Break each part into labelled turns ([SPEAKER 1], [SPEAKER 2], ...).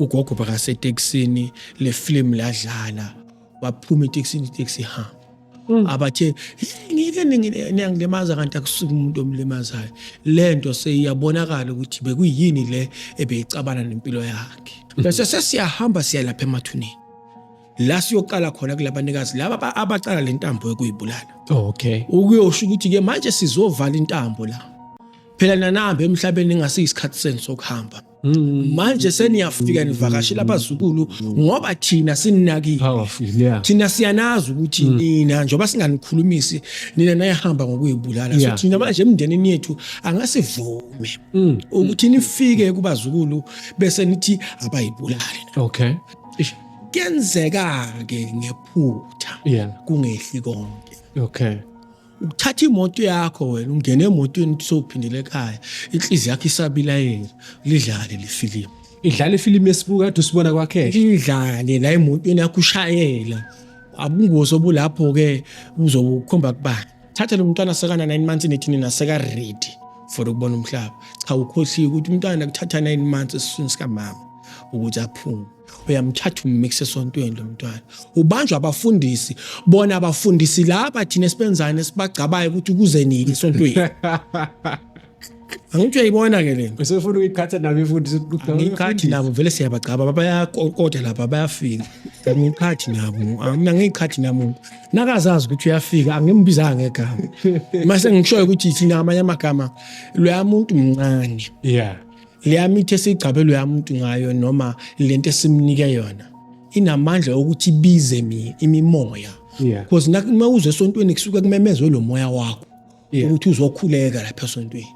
[SPEAKER 1] ugogo bakaseteksini le film ladlala waphuma eteksini itaxi ihamba abathe ngike ngiyangilimaza kanti akusuka umuntu omlimazayo lento seyiyabonakala ukuthi bekuyini le ebeyicabana nempilo yakhe bese sesiyahamba siya lapha emathuneni la siyoqala khona kulabanikazi laba abacala lentambo ekuyibulala
[SPEAKER 2] Okay.
[SPEAKER 1] ukuyosho ukuthi ke manje sizovala intambo la phela nanamba emhlabeni ngasiyisikhathi senu sokuhamba manje seniyafika nivakashela abazukulu ngoba thina sininakile
[SPEAKER 2] Powerful, yeah.
[SPEAKER 1] thina siyanazi ukuthi nina njoba singanikhulumisi nina nayahamba ngokuyibulala so
[SPEAKER 2] Yeah.
[SPEAKER 1] thina manje emndenini yethu angasivume ukuthi nifike kubazukulu bese nithi abayibulale
[SPEAKER 2] Okay.
[SPEAKER 1] kuyenzeka ke ngephutha
[SPEAKER 2] Yeah.
[SPEAKER 1] kungehli konke
[SPEAKER 2] Okay.
[SPEAKER 1] uthatha imoto yakho wena ungene emotweni sophindele ekhaya inhliziyo yakho isabilayela lidlale le film
[SPEAKER 2] Idlala ifilimu yesibuka kade usibona kwakhe.
[SPEAKER 1] idlale la emotweni yakho ushayela abungozi obulapho ke uzokhomba kuba thatha lo mntwana sekana 9 months nethi nina seka ready for ukubona umhlaba cha ukhohliwe ukuthi umntwana kuthatha 9 months esiswini sika mama ukuthi aphume uyamthatha ummixe esontweni lo mntwana ubanjwa abafundisi bona abafundisi laba thina sibenzane sibagcabaye ukuthi kuze nini esontweni angithi uyayibona ke lento
[SPEAKER 2] Usefuna ukuyikhatha nabo ifundisi
[SPEAKER 1] ngikhathi nabo vele siyabagcaba bayakokoda lapha bayafika ngikhathi nabo mina ngikhathi namuntu nakazazi ukuthi uyafika angimbizanga ngegama mase ngishoyo ukuthi thina amanye amagama lo muntu mncane
[SPEAKER 2] Yeah.
[SPEAKER 1] leyamithi esiyigcabelo yamuntu ngayo noma lento esimnike yona inamandla ukuthi ibize imimoya
[SPEAKER 2] Yeah.
[SPEAKER 1] because nakuma uzwe esontweni kusuka kumemezwe lo moya wakho
[SPEAKER 2] Yeah.
[SPEAKER 1] ukuthi uzokhuleka lapha esontweni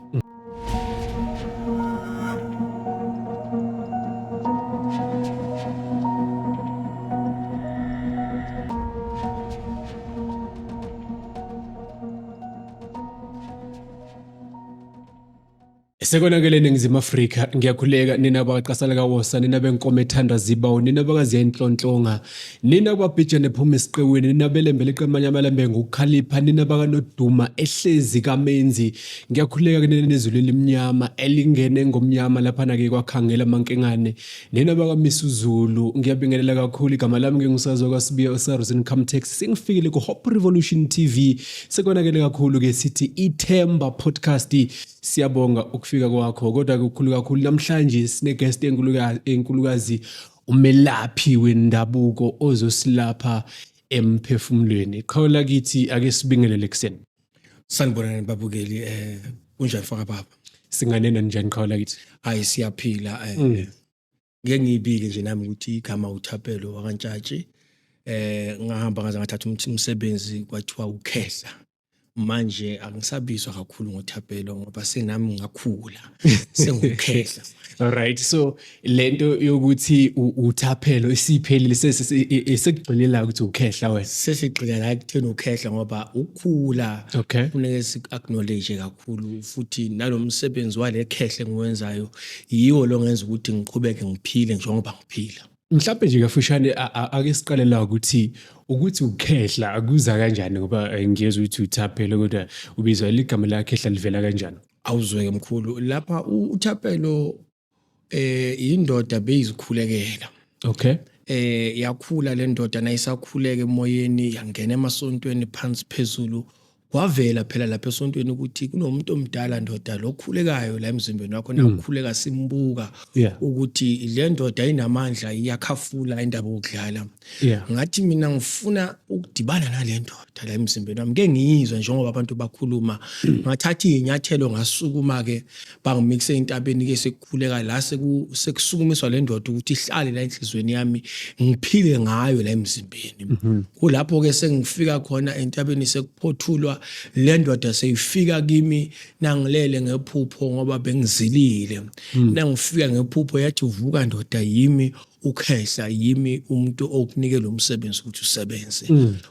[SPEAKER 2] Sekonakele eNingizimu Afrika ngiyakhuleka nina abaqasala kawosa nina benkomo ethanda zibawo nina bakaziya inhlonhlonga nina kwabhijane phuma esiqeweni nina belembele iqemanya amalembe ngokukhalipha nina bakanoduma ehlezi kamenzi ngiyakhuleka nina nezulu elimnyama elingene ngomnyama lapha na ke kwakhangela amankengane nina bakamisuzulu ngiyabingelela kakhulu igama lami ngingusazwa kwaSibiya uSarus Income Tax singifikile ku Hope Revolution TV sekonakele kakhulu ke sithi iThemba podcast siyabonga ukufika kwakho kodwa kukhulu kakhulu namhlanje sine guest enkulukazi umelaphi wendabuko ozosilapha emphefumulweni qhawula kithi ake sibingelele kuseni
[SPEAKER 1] sanibonani babukeli kunjani faka baba
[SPEAKER 2] singanena njani qhawula kithi
[SPEAKER 1] hayi siyaphila ngeke ngibike nje nami ukuthi igama uThapelo wakantshantshi ngahamba ngaze ngathatha umsebenzi kwathiwa ukhehla manje angisabizwa kakhulu ngoThapelo ngoba senami ngakhula sengukhehla
[SPEAKER 2] alright so lento yokuthi uThapelo isiphelile sekugcilela ukuthi ukhehla wena
[SPEAKER 1] sesigcina la ekutheni ukhehla ngoba ukhula
[SPEAKER 2] Okay.
[SPEAKER 1] kufanele si-acknowledge kakhulu futhi nalomsebenzi wale khehle ngiwenzayo yiwo lo ngenza ukuthi ngiqhubeke ngiphile njengoba ngiphila
[SPEAKER 2] mhlawumbe nje kafushane ake siqale la ukuthi ukhehla akuza kanjani ngoba ngiyezwe ukuthi uThapelo kodwa ubizwa ligama lakhehla livela kanjani
[SPEAKER 1] awuzweke mkhulu lapha uThapelo indoda beyizikhulekela
[SPEAKER 2] okay
[SPEAKER 1] yakhula le ndoda nayisakhuleka emoyeni yangena emasontweni phansi phezulu kwavela phela lapha esontweni ukuthi kunomuntu omdala ndoda lokhulekayo la emzimbeni wakho nakukhuleka simbuka
[SPEAKER 2] Yeah.
[SPEAKER 1] ukuthi le ndoda inamandla iyakhafula indaba okudlala
[SPEAKER 2] Yeah.
[SPEAKER 1] ngathi mina ngifuna ukudibana nale ndoda la emzimbeni wami ngeke ngiyizwe njengoba abantu bakhuluma ngathatha inyathelo ngasukuma ke bangimixe intabeni ke sekukhuleka la sekusukumiswa le ndoda ukuthi ihlale la enhlizweni yami ngiphile ngayo la emzimbeni kulapho ke sengifika khona entabeni sekuphothulwa le ndoda seyifika kimi nangilele ngephupho ngoba bengizilile nangifika ngephupho yathi uvuka ndoda yimi ukhehla yimi umuntu okunikela umsebenzi ukuthi usebenze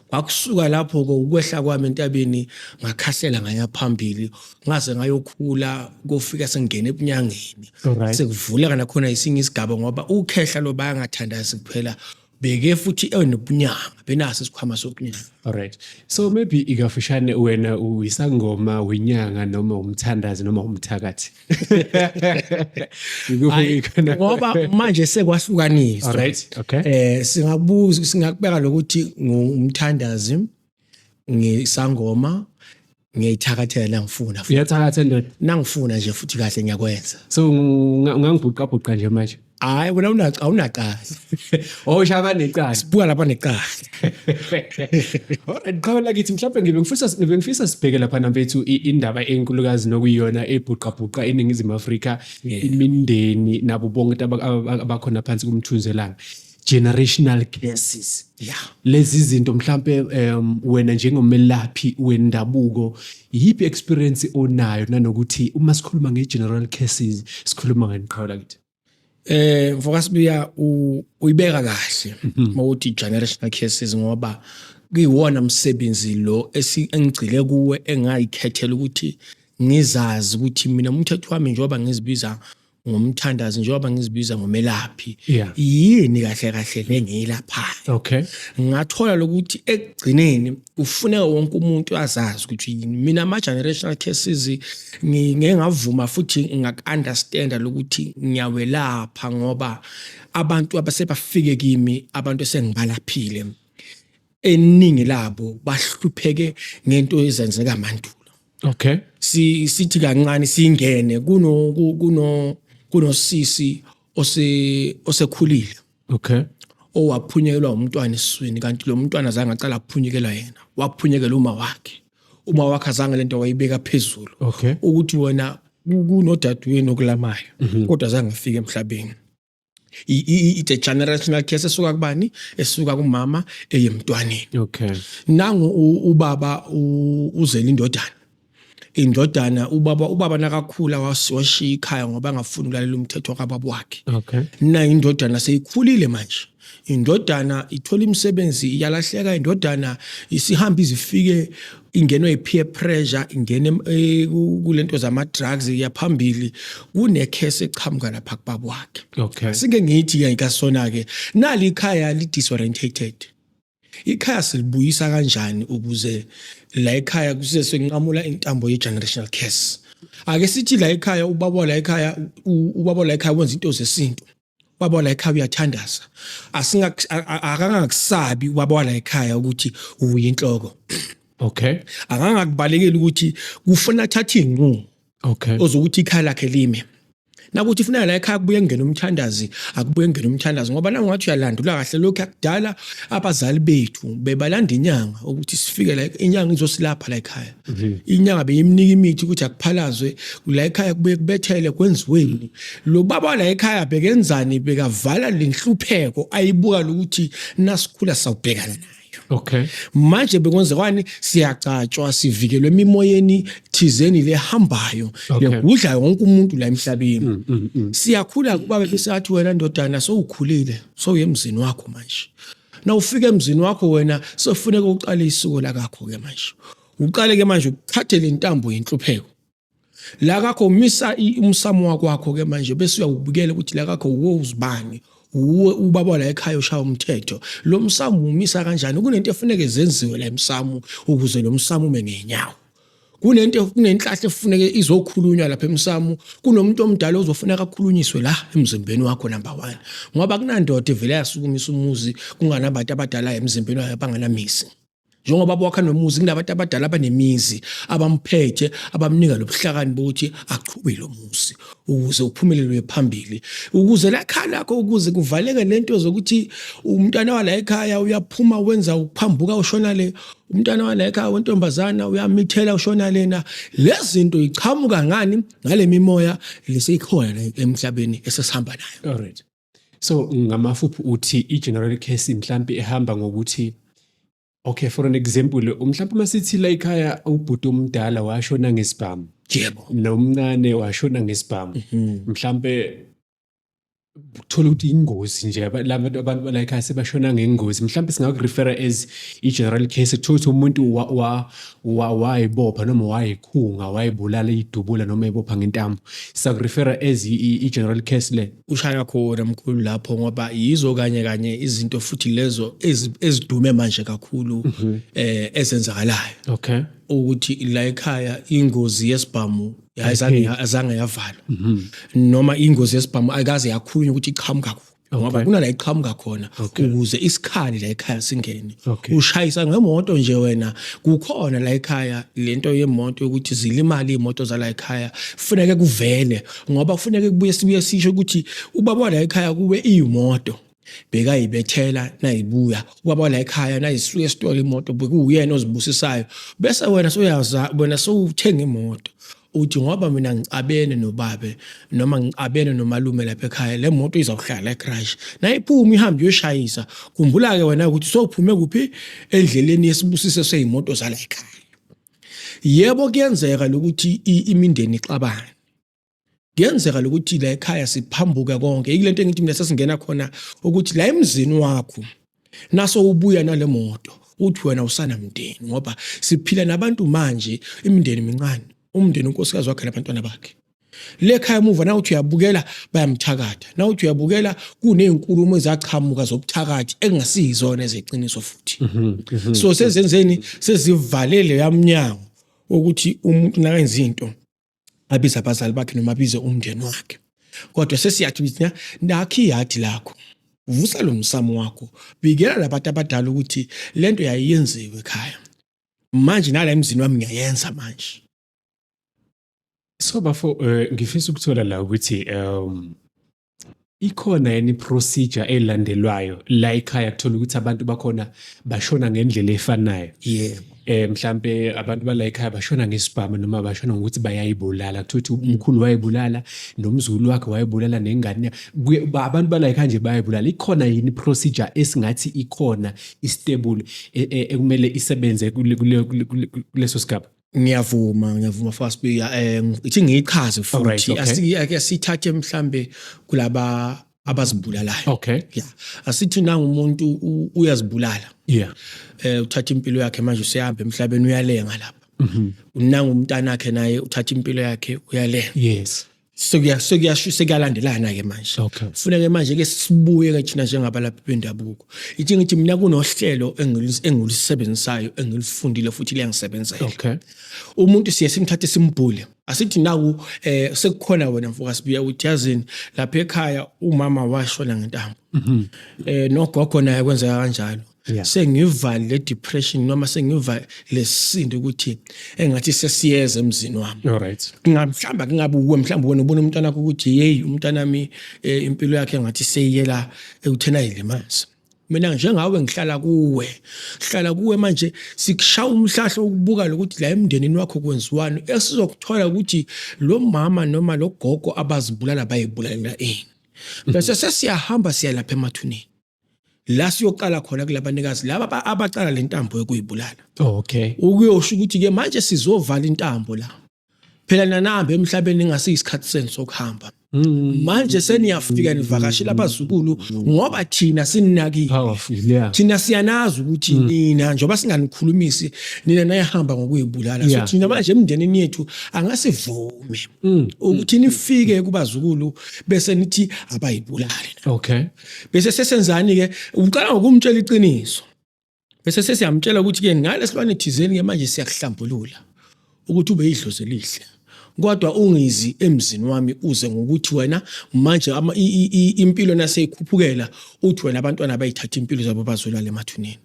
[SPEAKER 1] kwakusuka lapho ko ukwehla kwami entabeni ngakhahlela ngaya phambili ngaze ngayokhula kufika sengene ebunyangeni
[SPEAKER 2] Alright.
[SPEAKER 1] sekuvuleka nakhona isinye isigaba ngoba ukhehla lo bayangathandazi kuphela beke futhi enobunyanga benasi isikhwama sokunyanga.
[SPEAKER 2] Alright. So maybe ikafishane wena uyisangoma wenyanga noma umthandazi noma umthakathi.
[SPEAKER 1] Ngoba manje sekwahlukaniswa.
[SPEAKER 2] Alright. Okay.
[SPEAKER 1] Singakubeka lokuthi ngumthandazi, ngisangoma, ngiyithakathela ngifuna.
[SPEAKER 2] Uyathakatha ndoda.
[SPEAKER 1] Nangifuna nje futhi kahle ngiyakwenza.
[SPEAKER 2] So ungangibhuqa nje manje.
[SPEAKER 1] Hayi wena awunaqala.
[SPEAKER 2] Shaba necala.
[SPEAKER 1] Sibuka lapha neqala.
[SPEAKER 2] Alright, qala kithi mhlawumbe ngifisa sibheke lapha namfethu indaba enkulukazi nokuyiyona ebhuqa eningizimu Afrika, imindeni nabo bonke abakhona phansi kumthunzelana. Generational curses.
[SPEAKER 1] Yeah.
[SPEAKER 2] Lezi zinto mhlawumbe wena njengomelaphi wendabuko yipi experience onayo nanokuthi uma sikhuluma ngegeneral curses sikhuluma ngani qala kithi?
[SPEAKER 1] Mfokasibuya uyibeka kahle mawuthi generational curses ngoba kuyiwona umsebenzi lo engigcile kuwe engayikhethela ukuthi ngizazi ukuthi mina umthetho wami njengoba ngizibiza ngomthandazi njengoba ngizibiza ngomelaphi yini kahle lengiyilaphayo.
[SPEAKER 2] Okay.
[SPEAKER 1] Ngathola lokuthi ekugcineni ufuneka wonke umuntu azazi ukuthi yini mina ama generational cases ngingavuma futhi ngak-understanda lokuthi ngiyawelapha ngoba abantu abasebafike kimi abantu esengibalaphile eningi labo bahlupheke ngento ezenzeka mandulo.
[SPEAKER 2] Okay.
[SPEAKER 1] Sithi kancane singene kunosisi osekhulile.
[SPEAKER 2] Okay.
[SPEAKER 1] Owaphunyelwa umntwana esiswini kanti lo mntwana azange acala aphunyekela yena, waphunyekela uma wakhe azange lento wayibeka phezulu.
[SPEAKER 2] Okay.
[SPEAKER 1] Ukuthi wena kunodadewenu okulamayo kodwa azange afike emhlabeni. It's generational curse esuka kubani? Esuka kumama eyemntwaneni.
[SPEAKER 2] Okay.
[SPEAKER 1] Nangu ubaba uzela indodana ubaba nakakhula washiya ikhaya ngoba angafuni ukulalela umthetho kababa wakhe.
[SPEAKER 2] Okay.
[SPEAKER 1] Na indodana seyikhulile manje. Indodana ithola imisebenzi iyalahleka, indodana isihamba izifike ingenwe i-peer pressure, ingene kulento zama drugs yaphambili, kunekhese eqhamuka lapha kubaba wakhe.
[SPEAKER 2] Okay.
[SPEAKER 1] Sike ngithi ngikasona ke nali ikhaya li disorientated. Ikhaya silibuyisa kanjani ukuze la ekhaya kusese nqamula intambo ye generational curse. Ake sithi la ekhaya ubaba la ekhaya wenza into zesintu. Ubaba la ekhaya uyathandaza. Akangakusabi ubaba la ekhaya ukuthi uyinhloko.
[SPEAKER 2] Okay.
[SPEAKER 1] Akangakubalekeli ukuthi kufuna athathe inqumo.
[SPEAKER 2] Okay.
[SPEAKER 1] Ozokuthi ikhaya lakhe lime. Nakuthi funeka la ekhaya kubuye ngene umthandazi, akubuye ngene umthandazi ngoba nangathi uyalandula kahle lokho yakudala abazali bethu bebalanda inyanga ukuthi sifike la inyanga izosilapha la ekhaya. Inyanga beyimnika imithi ukuthi akuphalazwe la ekhaya kubuye kubethele kwenziweni. Lo baba la ekhaya bekenzani bekavala lenhlupheko ayibuka ukuthi nasikhula sawubhekana nayo.
[SPEAKER 2] Okay.
[SPEAKER 1] Manje bekwenzekwani siyacatshwa sivikelwe emimoyeni thizeni lehambayo lekudla wonke umuntu la emhlabeni. Siyakhula kuba besathi wena ndodana sowukhulile sowuyemzini wakho manje. Na ufika emzini wakho wena sofuneka uqale isiko lakho ke manje. Uqale ke manje ukuthathe lentambo yenhlupheko. La kakho umisa umsamo wakho ke manje bese uyawubukela ukuthi la kakho uzibani. Ubaba la ekhaya ushaya umthetho lo msamo umisa kanjani kunento efuneke zenziwe la emsamo ukuze lo msamo ume ngenyawo kunenhlahle efuneke izokhulunywa lapha emsamo kunomuntu omdala ozofuneka akhulunyiswe la emzimbeni wakho number 1 ngoba kunandoda evela yasukumisa umuzi kunganabantu abadala emzimbeni wakhe abanganamisi njengoba wakha nomuzi kunabantu abadala abanemizi abamphethe abamnika lobuhlakani bokuthi aqhube lo muzi ukuze uphumelele phambili ukuze la ekhaya lakho ukuze kuvaleke lento zokuthi umntana wala ekhaya uyaphuma wenza ukuphambuka ushona le umntana wala ekhaya wentombazana uyamithela ushona lena lezinto ichamuka ngani ngale mimoya leseyikhona emhlabeni esesihamba nayo.
[SPEAKER 2] Alright. So ngamafuphi uthi i-general case mhlambi ehamba ngokuthi okay, for an example, mhlawumbe masithi la ekhaya ubhuti omdala washona ngesibhamu.
[SPEAKER 1] Yebo.
[SPEAKER 2] Nomncane washona ngesibhamu. Mhlawumbe Uthola ukuthi ingozi nje abantu bala ekhaya sebashona ngengozi, mhlawumbe singakurefera as i-general case, kuthiwa ukuthi umuntu wayibopha noma wayikhunga, wayibulala idubula noma ibopha ngentambo, sisakurefera as i-general case le.
[SPEAKER 1] Ushaya khona mkhulu lapho ngoba yizo kanye izinto futhi lezo ezidume manje kakhulu ezenzakalayo.
[SPEAKER 2] Okay.
[SPEAKER 1] Ukuthi la ekhaya ingozi yesibhamu azange yavalwa noma ingozi yesibhamu akaze yakhulunywa ukuthi iqhamuka ngoba kunala iqhamuka khona ukuze isikhali la ekhaya singene. Ushayisa ngemoto nje wena kukhona la ekhaya lento yemoto ukuthi zilimala imoto zala ekhaya kufanele kuvele ngoba kufanele kubuye sibuye sisho ukuthi ubaba la ekhaya kube imoto bekayibethela nayibuya ubaba la ekhaya nayisuka esitolo imoto bekuyena ozibusisayo bese wena soyaza wena sowuthenga imoto uthi ngoba mina ngicabene nobabe noma ngicabene nomalume lapha ekhaya le moto izawuhlala egarage nayiphuma ihambe yoshayisa khumbula ke wena ukuthi sowuphume kuphi endleleni yesibusise seyimoto zala ekhaya. Yebo kuyenzeka ukuthi imindeni ixabane, kuyenzeka ukuthi la ekhaya siphambuka konke ilento engithi mina sesingena khona ukuthi la emzini wakho naso ubuya nale moto uthi wena usana mndeni ngoba siphila nabantu manje imindeni mincane umndeni unkosikazi wakhe nabantwana bakhe. Le ekhaya emuva na uthi uyabukela bayamthakatha na uthi uyabukela kunezinkulumo ezaqhamuka zobuthakathi engasizona ezeqiniso futhi. So sezenzeni sezivalele yamnyango ukuthi umuntu nakenza into abiza abazali bakhe noma abize umndeni wakhe. Kodwa sesiyathi ukuthi nakhi yathi lakho vusa lo msamo wakho bikela labantu abadala ukuthi lento yayiyenziwe ekhaya manje nala emzini wami ngiyayenza manje.
[SPEAKER 2] So bafo ngifisa ukuthola la ukuthi ikhona yini procedure elandelwayo la ekhaya kuthola ukuthi abantu bakhona bashona ngendlela efanayo.
[SPEAKER 1] Yebo.
[SPEAKER 2] Mhlambe abantu bala ekhaya bashona ngesibhamu noma bashona ngokuthi bayayibulala, kuthiwa ukuthi umkhulu wayibulala nomzulu wakhe wayibulala nengane abantu bala ekhaya nje bayibulala. Ikhona yini procedure esingathi ikhona istable ekumele isebenze kuleso sigaba?
[SPEAKER 1] Ngiyavuma fast ithi ngiyichaze futhi asithathe mhlambe kulaba abazibulalayo.
[SPEAKER 2] Okay.
[SPEAKER 1] Yeah. Asithi nangu umuntu uyazibulala.
[SPEAKER 2] Yeah.
[SPEAKER 1] Uthatha impilo yakhe manje useyahamba emhlabeni uyalenga lapha. Nangu umntana wakhe naye uthatha impilo yakhe uyalenga.
[SPEAKER 2] Yes.
[SPEAKER 1] Sekuyalandelana ke manje.
[SPEAKER 2] Okay.
[SPEAKER 1] Kufuneka manje ke sibuye ke thina njengabalaphi bendabuko. Ithi ngithi mina kunohlelo engilusebenzisayo engilifundile futhi liyangisebenzayo.
[SPEAKER 2] Okay.
[SPEAKER 1] Umuntu siye simthathe simbhule. Asithi naku sekukhona wena mfoka sibuya uthi yazini lapha ekhaya umama washona ngentambo. Nogogo naye kwenzeka kanjalo.
[SPEAKER 2] Yeah.
[SPEAKER 1] Sengivali le depression noma sengivali lesindi ukuthi engathi sesiyeza emzini wami.
[SPEAKER 2] All right.
[SPEAKER 1] Mhlamba kungabe uwe mhlamba wena ubona umntwana wakho ukuthi hey umntana wami impilo yakhe ngathi seyiyela ekuthena ilimazi. Mina njengawe ngihlala kuwe manje sikushaya umhlahlo ukubuka lokuthi la emndenini wakho kwenziwani esizokuthola ukuthi lo mama noma lo gogo abazibulala bayibulalela ini. Bese sesiyahamba siya lapha emathuneni. La siyoqala khona kulabanikazi laba abaqala lentambo yokuyibulala.
[SPEAKER 2] Okay.
[SPEAKER 1] Ukuyosho ukuthi ke manje sizovala intambo la. Phela nanambe emhlabeni ngasiyisikhathi senu sokuhamba. Manje seniyafika nivakashela abazukulu ngoba thina sininakile.
[SPEAKER 2] Powerful, yeah.
[SPEAKER 1] Thina siyanazi ukuthi nina njoba singanikhulumisi nina nayahamba ngokuyibulala. So thina manje emndenini yethu angasivume ukuthi nifike kubazukulu bese nithi abayibulale.
[SPEAKER 2] Okay.
[SPEAKER 1] Bese sesenzani ke uqala ngokumtshela iqiniso. Bese sesiyamtshela ukuthi ke ngalesilwane thizeni ke manje siyakuhlambulula ukuthi ube idlozi elihle. Kodwa ungizi emzini wami uze ngokuthi wena manje impilo naseyikhuphukela uthi wena abantwana bayithatha impilo zabo bazolala emathuneni.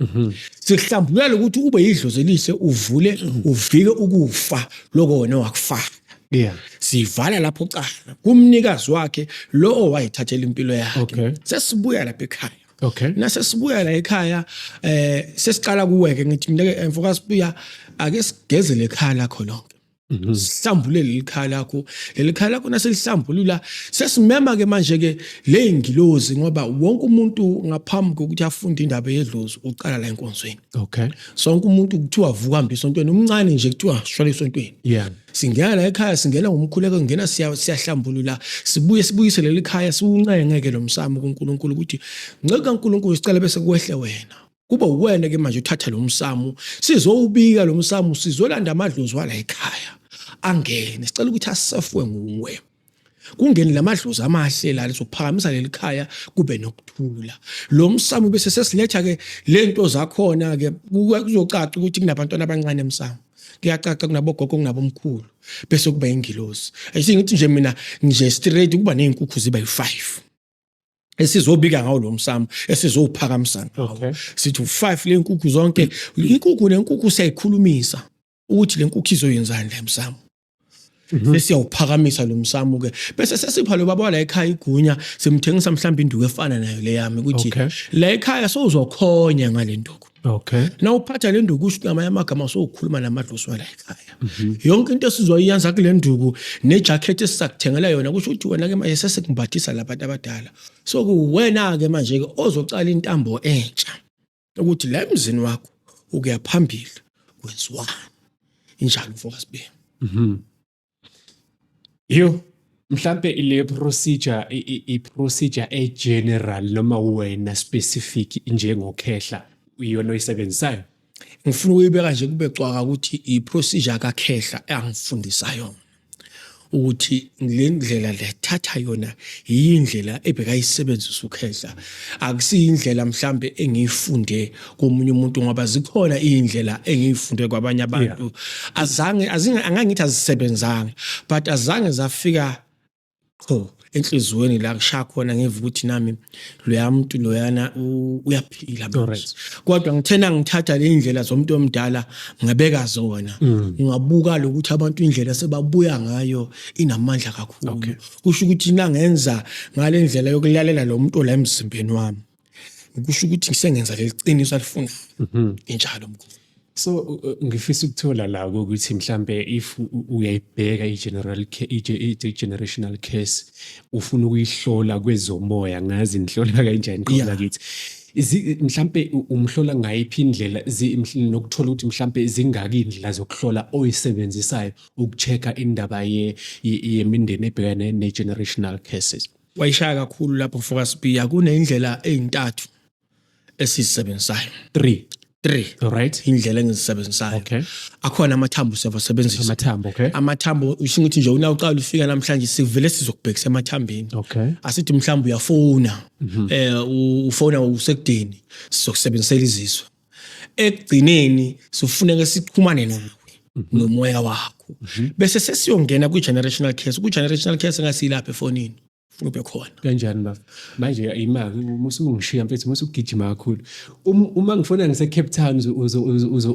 [SPEAKER 1] Sihlambulula ukuthi ube idlozi elihle uvule uvike ukufa lokho wena wakufaka.
[SPEAKER 2] Yeah.
[SPEAKER 1] Sivala lapho cala kumnikazi wakhe lo owayithathela impilo yakhe.
[SPEAKER 2] Okay.
[SPEAKER 1] Sesibuya lapha ekhaya.
[SPEAKER 2] Okay.
[SPEAKER 1] Nasesibuya la ekhaya sesiqala kuweke ngithi mina ke mfoka sibuya ake sigezele ekhaya lakho lonke. sihlambule leli khaya lakho, leli khaya lakho naselihlambulula sesimema ke manje ke le ngilozi, ngoba wonke umuntu ngaphambi kokuthi afunde indaba yedlozi uqala la enkonzweni.
[SPEAKER 2] Okay.
[SPEAKER 1] Sonke umuntu kuthiwa vuka hambe esontweni, umncane nje kuthiwa shwala esontweni.
[SPEAKER 2] Yeah.
[SPEAKER 1] Singena la ekhaya, singena ngomkhuleko, ngena siyahlambulula, sibuyise leli khaya, siwuncengeke lo msamo kuNkulunkulu ukuthi nceke kaNkulunkulu sicela bese kwehle wena. Kuba uwena ke manje uthatha lo msamo, sizowubika lo msamo, sizolanda amadlozi wala ekhaya. Angene, sicela ukuthi asefwe nguwe. Kungeni lamadlozi amahle la lizophakamisa leli khaya kube nokuthula. Lo msamo bese sesiletha ke lento zakhona ke kuzocaca ukuthi kunabantwana abancane emsamo. Kuyacaca kunabogogo kunabomkhulu bese kuba ingilosi. Ayisingithi nje mina nje straight kuba nezinkukhu ziba yi5. Esizobika ngawo lo msamo, esizowuphakamisa ngawo.
[SPEAKER 2] Okay.
[SPEAKER 1] Sithi u5 le nkukhu zonke, inkukhu nenkukhu siyayikhulumisa ukuthi le nkukhu izoyenzani le msamo. Sesiyawuphakamisa lo msamo ke bese sesipha lo baba la ekhaya igunya, simthengisa mhlawumbe induku efana nayo le yami ukuthi la ekhaya sozokhonya ngale nduku.
[SPEAKER 2] Okay.
[SPEAKER 1] Na uphatha le nduku usho ngamanye amagama sokukhuluma namadlozi wala ekhaya. Yonke into esizoyenza kule nduku nejacket esisakuthengela yona kusho ukuthi wena ke manje sesekumbathisa labantu abadala. So kuwena ke manje ke ozocala intambo entsha ukuthi la emzini wakho ukuya phambili kwenziwani. Injalo mfowethu sibe.
[SPEAKER 2] Yo, mhlambe ile procedure i general noma wena specific njengokhehla uyona oyisebenzisayo.
[SPEAKER 1] Ngifuna ukuyibeka nje kube cwaka ukuthi iprocedure kaKhehla engifundisa yona ukuthi le ndlela lethatha yona yindlela ebekayisebenzisa uKhehla, akusiyindlela mhlambe engiyifunde komunye umuntu, ngoba zikhona indlela engiyifunde kwabanye abantu angangithi azisebenzanga, but azange zafika enhlizweni la kushaya khona ngivuka ukuthi nami loya muntu loyana uyaphila manje. Kodwa ngithena ngithatha le indlela zomuntu omdala ngabeka zona, ngabuka lokuthi abantu indlela sebabuya ngayo inamandla kakhulu. Kusho ukuthi nangenza ngale ndlela yokulalela lo muntu la emzimbeni wami, kusho ukuthi ngisengenza leliqiniso alifuna. Injalo mkhulu.
[SPEAKER 2] So ngifisa ukuthola la ukuthi mhlambe if uyayibheka i-generational case ufuna ukuyihlola kwezomoya, ngazi nihlola kanjani khona kithi. Mhlambe umhlola ngayiphi indlela nokuthola ukuthi mhlambe zingaki indlela zokuhlola oyisebenzisayo ukuchecka indaba yemindeni ebhekene ne-generational cases?
[SPEAKER 1] Wayishaya kakhulu lapho mfowethu Sibiya, kuneyindlela ezintathu esizisebenzisayo. 3
[SPEAKER 2] alright,
[SPEAKER 1] indlela engizisebenzisayo.
[SPEAKER 2] Okay.
[SPEAKER 1] Akhona amathambo siyawasebenzisa.
[SPEAKER 2] Amathambo, okay.
[SPEAKER 1] Amathambo usho ukuthi nje uqala ufika namhlanje sivele sizokubhekisa amathambeni.
[SPEAKER 2] Okay.
[SPEAKER 1] Asithi mhlawumbe uyafona, ufona usekudeni, sizokusebenzisela izizwe. Ekugcineni sifuneka siqhumane nawe nomoya wakho. Bese sesiyongena kwi-generational case. Ku-generational case ngasilapha efonini. Ube khona
[SPEAKER 2] kanjani baba manje imali musungishiya mfethu musugijima kakhulu. Uma ngifona ngise Cape Town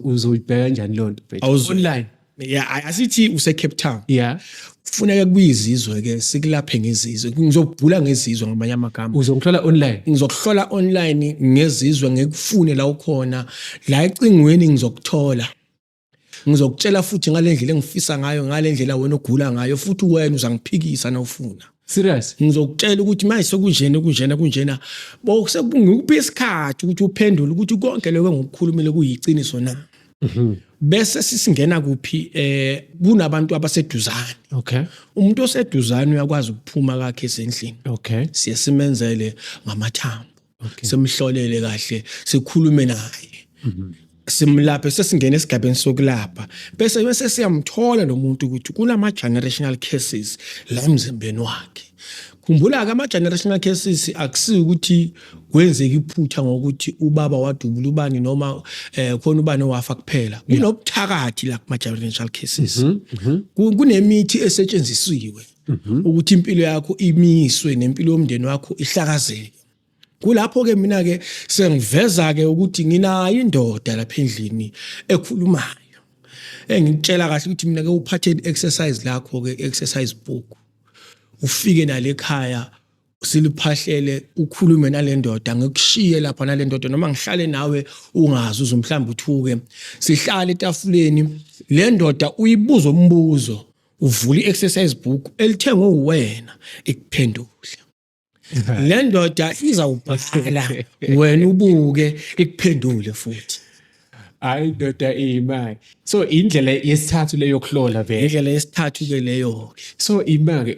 [SPEAKER 2] uzoyibheka kanjani lonto mfethu online?
[SPEAKER 1] Yeah, asithi use Cape Town.
[SPEAKER 2] Yeah,
[SPEAKER 1] kufuneka kubuyizizwe ke sikulaphe ngezizwe. Ngizobhula ngezizwe ngamanye amagama.
[SPEAKER 2] Uzongihlola online?
[SPEAKER 1] Ngizokuhlola online ngezizwe, ngekufune la ukhona, la ecingweni ngizokuthola. Ngizokutshela futhi ngale ndlela engifisa ngayo, ngale ndlela wena ogula ngayo, futhi wena uzangiphikisa na ufuna.
[SPEAKER 2] Serious?
[SPEAKER 1] Ngizokutshela ukuthi manje sekunjena ngikuphi isikhathi ukuthi uphendule ukuthi konke lokho ngokukhulumile kuyiqiniso na. Bese sisingena kuphi kunabantu abaseduzane.
[SPEAKER 2] Okay.
[SPEAKER 1] Umuntu oseduzane uyakwazi ukuphuma kakhe esendlini.
[SPEAKER 2] Okay.
[SPEAKER 1] Siye simenzele ngamathambo.
[SPEAKER 2] Okay.
[SPEAKER 1] Simhlolele kahle, sikhulume naye. Simlaphe sesingena esigabeni sokulapha. Bese siyamthola lo muntu ukuthi kunama generational cases la emzimbeni wakhe. Khumbula ke ama generational cases akusiyo ukuthi kwenzeka iphutha ngokuthi ubaba wadubula ubani noma khona ubani wafa kuphela. Kunobuthakathi la kuma generational cases. Kunemithi esetshenzisiwe ukuthi impilo yakho imiswe nempilo yomndeni wakho ihlakazeke. Kulapho ke mina ke sengiveza ke ukuthi nginayo indoda lapha endlini ekhulumayo. Engitshela kahle ukuthi mina ke uphathe exercise lakho ke exercise book. Ufike nale ekhaya siliphahlele ukhulume nalendoda ngikushiye lapha nalendoda noma ngihlale nawe ungazi uzomhlamba uthuke sihlale etafuleni lendoda uyibuza umbuzo uvula i-exercise book elithengwe uwena ikuphendule lendoda izawubhala wena ubuke ikuphendule futhi
[SPEAKER 2] hayi ndoda imake so indlela yesithathu leyo yokuhlola vele
[SPEAKER 1] indlela yesithathu ke leyo
[SPEAKER 2] so imake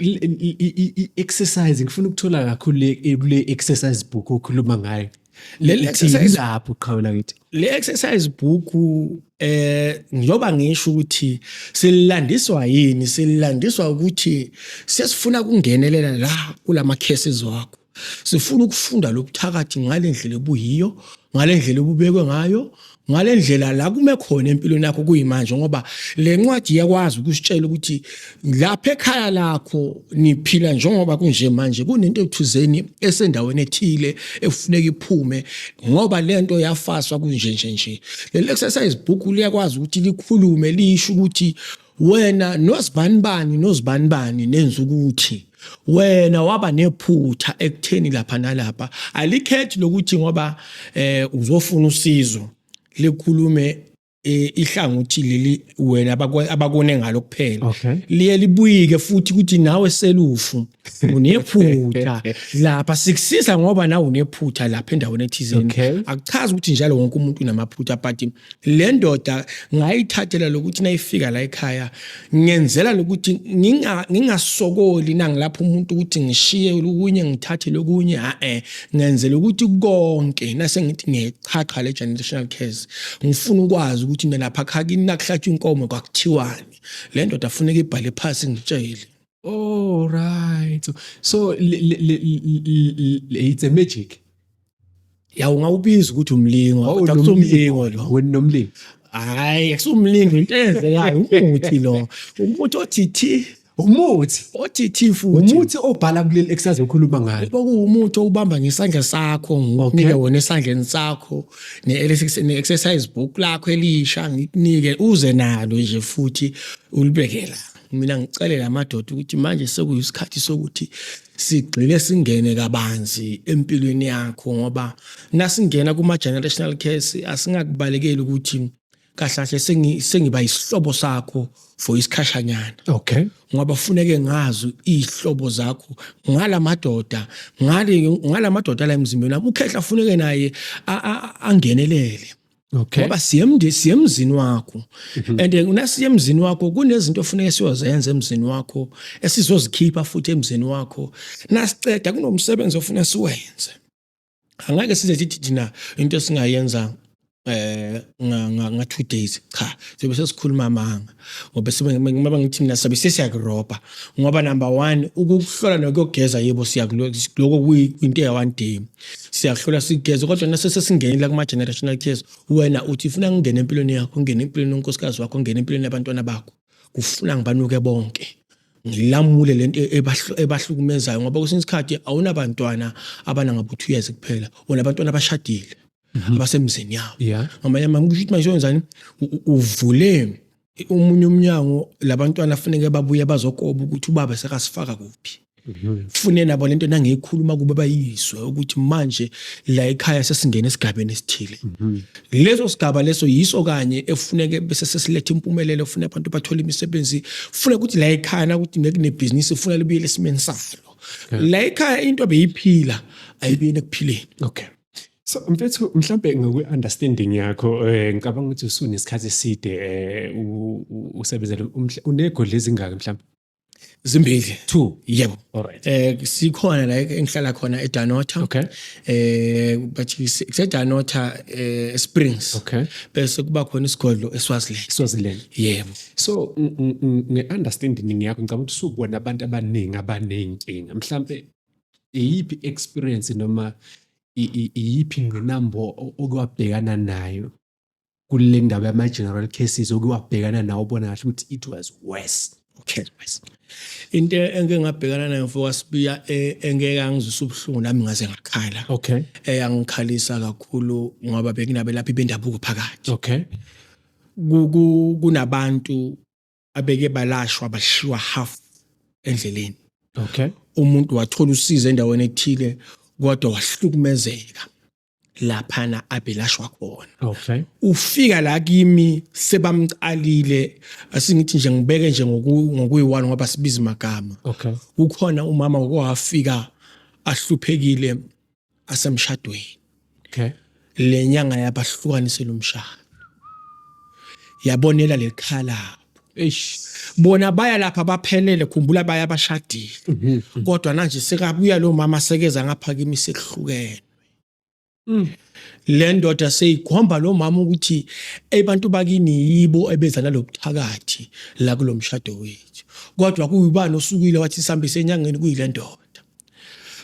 [SPEAKER 2] exercise ngifuna ukuthola kakhulu le exercise book okhuluma ngayo
[SPEAKER 1] le exercise
[SPEAKER 2] lapho qhawula kithi
[SPEAKER 1] le exercise book njoba ngisho ukuthi sililandiswa yini sililandiswa ukuthi sesifuna kungenelela la kulama cases wakho sifuna ukufunda lobuthakathi ngalendlela ebuyiyo ngalendlela obubekwe ngayo ngalendlela la kume khona empilweni yakho kuyimanje ngoba le ncwadi iyakwazi ukusitshela ukuthi lapha ekhaya lakho niphila njengoba kunje manje kunento ethuzeni esendaweni ethile efuneka iphume ngoba lento yafaswa kunje nje le exercise book liyakwazi ukuthi likhulume lisho ukuthi wena nozibanibani nenza ukuthi wena waba nephutha ekutheni lapha nalapha alikhethi lokuthi ngoba uzofuna usizo likhulume ihlangothi leli wena abakone ngalo kuphela liye libuyike futhi ukuthi nawe selufu unephutha lapha sikusiza ngoba nawe unephutha lapha endaweni ethizeni akuchazi ukuthi njalo wonke umuntu unamaphutha but le ndoda ngayithathela lokuthi nayifika la ekhaya ngenzela lokuthi ngingasokoli nangilapha umuntu ukuthi ngishiye lokunye ngithathe lokunye ngenzela ukuthi konke nase ngithi ngichacha le generational cares ngifuna ukwazi ukuthi lapha khakini nakuhlatshwa inkomo kwakuthiwani le ndoda afuneka ibhale phansi ngitshele
[SPEAKER 2] all right so it's a magic
[SPEAKER 1] ya ungawubiza ukuthi umlingo kodwa kusumlingo lo
[SPEAKER 2] wena nomlingo
[SPEAKER 1] hayi akusumlingo into eyenzekayo umuthi lo umuthi othithi
[SPEAKER 2] umuthi
[SPEAKER 1] othithi futhi
[SPEAKER 2] umuthi obhala kuleli exercise okhuluma ngayo
[SPEAKER 1] umuthi obamba ngesandla sakho ngikunike wona esandleni sakho ne-exercise book lakho elisha ngikunike uze nalo nje futhi ulibekela mina ngicelela amadoda ukuthi manje sekuyisikhathi sokuthi sigxile singene kabanzi empilweni yakho ngoba nasingena kuma generational cares asingakubalekeli ukuthi kahlahle sengiba isihlobo sakho for isikhashanyana ngoba kufuneke ngazi izihlobo zakho ngalamadoda la emzimbeni nami ukhehla kufuneke naye angenelele ngoba siyemzini wakho and unasiye emzini wakho kunezinto ofuneka siyozenza emzini wakho esizozikhipha futhi emzini wakho nasiceda kunomsebenzi ofuna siwenze angeke size sithi thina into singayenza nga 2 days cha sobe sesikhuluma amanga ngoba ngithi mina sabe sesiyakuroba ngoba number 1 ukuhlola nokugeza yebo siyakuloko kuyinto ya 1 day siyahlola sigeze kodwa nasesesingena kuma generational cares wena uthi ufuna ngene empilweni yakho ngene empilweni yonkosikazi wakho ngene empilweni yabantwana bakho kufuna ngibanuke bonke ngilamule lento ebahlukumezayo ngoba kwesinye isikhathi awunabantwana abana ngabe 2 years kuphela unabantwana abashadile abasemzini yabo ngamanye amanga ukuthi manje wenzani uvule umunye umnyango labantwana afuneke babuye bazokoba ukuthi ubaba sekasifaka kuphi ufune nabo lento nangeyikhuluma kube bayizwe ukuthi manje la ekhaya sesingena esigabeni esithile leso sigaba leso yiso kanye efuneke bese sesilethe impumelelo ufune abantu bathola imisebenzi ufune ukuthi la ekhaya ukuthi nekune business ufuna libuye lesimeni salo la ekhaya into abeyiphila ayibuye nekuphileni
[SPEAKER 2] so mfethu mhlambe ngokwe-understanding yakho ngicabanga ukuthi usunesikhathi eside usebenzela unegodle ezingaki mhlambe
[SPEAKER 1] zimbili
[SPEAKER 2] 2
[SPEAKER 1] yebo
[SPEAKER 2] alright
[SPEAKER 1] sikhona la engihlala khona eDanota but eDanota Springs bese kuba khona isigodlo eSwaziland yebo
[SPEAKER 2] so nge-understanding yakho ngicabanga ukuthi usubona abantu abaningi abanenkinga mhlambe iyiphi experience noma iyiphi ingqinambo okwabhekana nayo kule ndaba yama-general cases okwabhekana nawo ubona kahle ukuthi it was worse
[SPEAKER 1] into engeke ngabhekana nayo mfowasibiya engeke angizwisa ubuhlungu nami ngaze ngakhala angikhalisa kakhulu ngoba bekunabelaphi bendabuko phakathi kunabantu abeke balashwa bashiwa half endleleni umuntu wathola usizo endaweni ethile kodwa wahlukumezeka laphana abelashwa khona.
[SPEAKER 2] Okay.
[SPEAKER 1] Ufika la kimi sebamcalile asingithi nje ngibeke nje ngokuyiwani ngoba sibiza magama.
[SPEAKER 2] Okay.
[SPEAKER 1] Kukhona umama okwafika ahluphekile asemshadweni.
[SPEAKER 2] Okay.
[SPEAKER 1] Lenyanga yabahlukanisela umshado. Yabonela lekhala.
[SPEAKER 2] Eish.
[SPEAKER 1] Bona baya lapha baphelele khumbula baya bashadile. Kodwa manje sekabuya lo mama sekeza ngapha kimi sekuhlukene. Le ndoda seyikhomba lo mama ukuthi abantu bakini yibo ebeza nalobuthakathi la kulomshado wethu. Kodwa kuyibani osukile wathi sihambise enyangeni kuyile ndoda.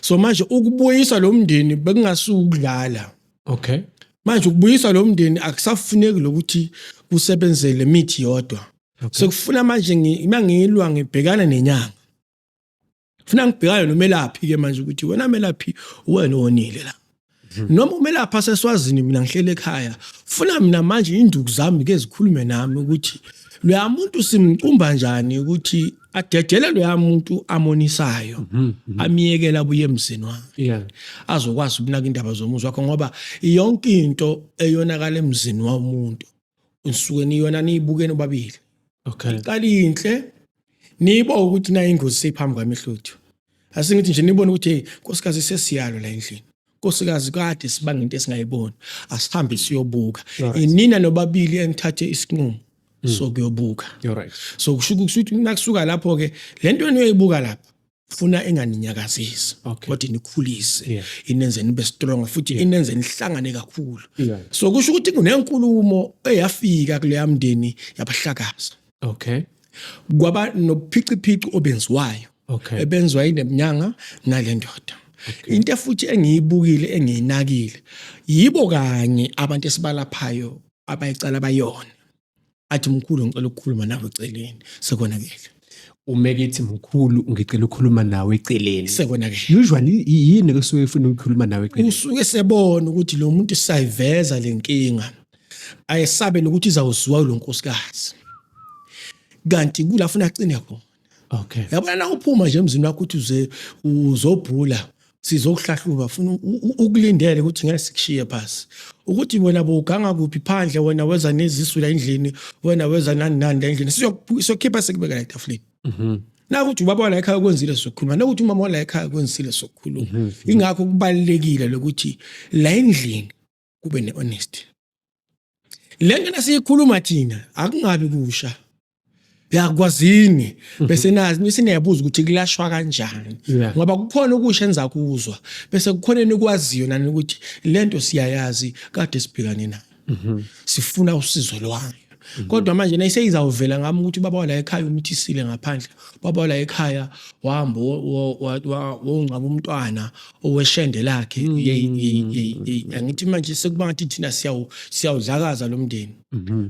[SPEAKER 1] So manje ukubuyisa lo mndeni bekungasukudlala.
[SPEAKER 2] Okay.
[SPEAKER 1] Manje ukubuyisa lo mndeni akusafuneki lokuthi kusebenzele mithi yodwa. Sekufuna manje ngiyilwa ngibhekana nenyanga. Ufuna ngibhekane nomelaphi ke manje ukuthi wena melaphi wena onile la. Noma umelaphi aseswazini mina ngihlele ekhaya. Ufuna mina manje induku zami ke zikhulume nami ukuthi lo muntu simcumba kanjani ukuthi adedele lo muntu amonisayo. Amiyekela abuye emzini wakhe.
[SPEAKER 2] Yeah.
[SPEAKER 1] Azokwazi ukunaka indaba zomuzi wakhe ngoba yonke into eyonakala emzini womuntu usuke niyona niyibukene babili.
[SPEAKER 2] Okay.
[SPEAKER 1] Iqala inhle nibo ukuthi na ingozi sephambi kwamehluthu. Asingithi nje nibone ukuthi hey nkosikazi sesiyalo la endlini. Nkosikazi kade sibanga into esingayiboni. Asihambe siyobuka. Inina nobabili engithathe isinqumo sokuyobuka.
[SPEAKER 2] You're right.
[SPEAKER 1] So kushukuthi nakusuka lapho ke lento eniyoyibuka lapha funa enganinyakazisi kodwa nikhulise inenze nibe strong futhi inenze nihlangane kakhulu. So kusho ukuthi kunenkulumo eyafika kule yamndeni yabahlakaza.
[SPEAKER 2] Okay.
[SPEAKER 1] Kwaba nophiciphici obenziwayo.
[SPEAKER 2] Okay.
[SPEAKER 1] Ebenzwa ineminyanga nale ndoda. Into futhi engiyibukile engiyinakile yibo kanye abantu esibalaphayo abayicala bayona. Athi mkhulu ngicela ukukhuluma nawe eceleni sekonakele.
[SPEAKER 2] Umekithi mkhulu ngicela ukukhuluma nawe eceleni.
[SPEAKER 1] Sekonakele.
[SPEAKER 2] Usually yini kusuke ufuna ukukhuluma nawe eceleni?
[SPEAKER 1] Usuke sebona ukuthi lo muntu sayiveza lenkinga. Ayesabe ukuthi izawuziwa lo nkosikazi. Kanti kula funa agcine khona.
[SPEAKER 2] Okay.
[SPEAKER 1] Yabona na uphuma nje emzini wakho uthi uzobhula sizokuhlahluba funa ukulindele ukuthi ngeke sikushiye phasi. Ukuthi wena bowuganga kuphi phandle wena weza nezisu la endlini wena weza nani la endlini siyokhipha sekubeka la etafuleni. Na ukuthi ubaba la ekhaya kwenzile sokukhuluma na ukuthi umama la ekhaya kwenzile sokukhuluma. Ingakho kubalekile lokuthi la endlini kube nehonesty. Lento nasiyikhuluma thina akungabi kusha. Yakwazini bese nazi niyabuza ukuthi kulashwa kanjani ngoba kukhona okusha enza kuzwa bese kukhona enikwaziyo nani ukuthi lento siyayazi kade sibhekane nayo sifuna usizo lwayo kodwa manje nayiseyizawuvela ngami ukuthi baba wala ekhaya umithisile ngaphandle baba wala ekhaya wahamba wongcaba umntwana oweshende lakhe angithi manje sekuba ngathi thina siyawudlakaza lo mndeni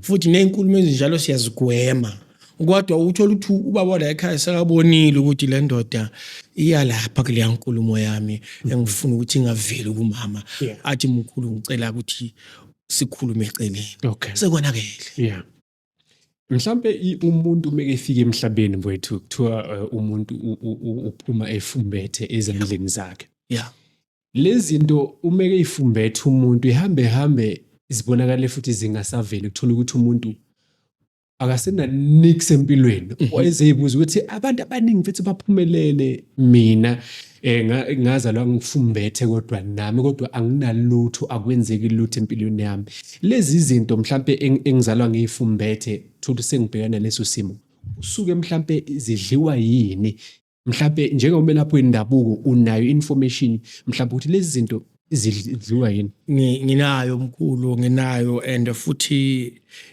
[SPEAKER 1] futhi nezinkulumo ezinjalo siyazigwema. Kodwa uthola ukuthi ubaba la ekhaya sekabonile ukuthi le ndoda iyalapha kule yankulumo yami engifuna ukuthi ingaveli kumama athi mkhulu ngicela ukuthi sikhulume eceleni. Sekonakele.
[SPEAKER 2] Yeah. Mhlambe umuntu meke efika emhlabeni mfowethu kuthiwa umuntu uphuma efumbethe ezandleni zakhe.
[SPEAKER 1] Yeah.
[SPEAKER 2] Lezi zinto umeke ifumbethe umuntu ihambe zibonakala futhi zingasaveli ukuthola ukuthi umuntu akasena nix empilweni wayezibuza ukuthi abantu abaningi mfethu baphumelele mina ngazalwa ngifumbethe kodwa anginalutho akwenzeki lutho empilweni yami. Lezi izinto mhlambe engizalwa ngifumbethe thothi sengibhekana leso simo usuke mhlambe zidliwa yini mhlambe njengomelaphi wendabuko unayo information mhlambe ukuthi lezi zinto izidliwa yini?
[SPEAKER 1] Nginayo mkhulu nginayo and futhi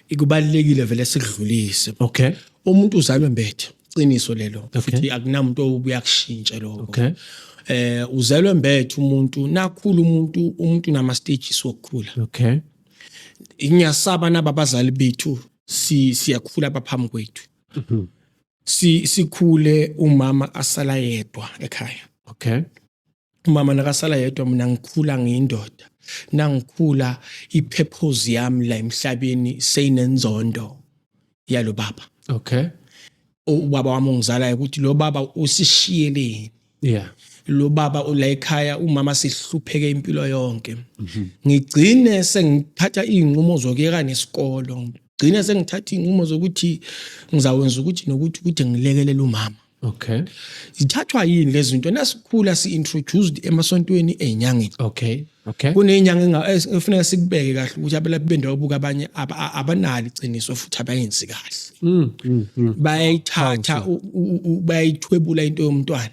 [SPEAKER 1] ikubalekile vele sikudlulise.
[SPEAKER 2] Okay.
[SPEAKER 1] Umuntu uzalwe mbethe qiniso lelo futhi akunamuntu obuya kushintsha lokho.
[SPEAKER 2] Okay.
[SPEAKER 1] Uzalwe mbethe umuntu nakhulu umuntu nama stages wokukhula.
[SPEAKER 2] Okay.
[SPEAKER 1] Ngiyasaba nababazali bethu siyakhula baphambi kwethu. Sikhule umama asala yedwa ekhaya.
[SPEAKER 2] Okay.
[SPEAKER 1] Umama nakasala yedwa mina ngikhula ngiyindoda. Nangikhula ipurpose yami la emhlabeni seyinenzondo yalo baba.
[SPEAKER 2] Okay.
[SPEAKER 1] Ubaba wami ongizalayo ukuthi lo baba usishiyeleni.
[SPEAKER 2] Yeah.
[SPEAKER 1] lo baba ula ekhaya umama sihlupheke impilo yonke ngigcine sengithatha izinqumo zokuyeka nesikolo ngigcine sengithatha izinqumo zokuthi ngizawenza ukuthi nokuthi ukuthi ngilekelele umama.
[SPEAKER 2] Okay.
[SPEAKER 1] Ithathwa yini lezi zinto nasikhula si-introduced emasontweni enyangeni.
[SPEAKER 2] Okay. Okay.
[SPEAKER 1] Kunenyanga efuneka sikubeke kahle ukuthi abelaphi bendawo buka abanye abanalo iqiniso futhi abayenzi kahle. Bayayithatha bayayithwebula into yomntwana.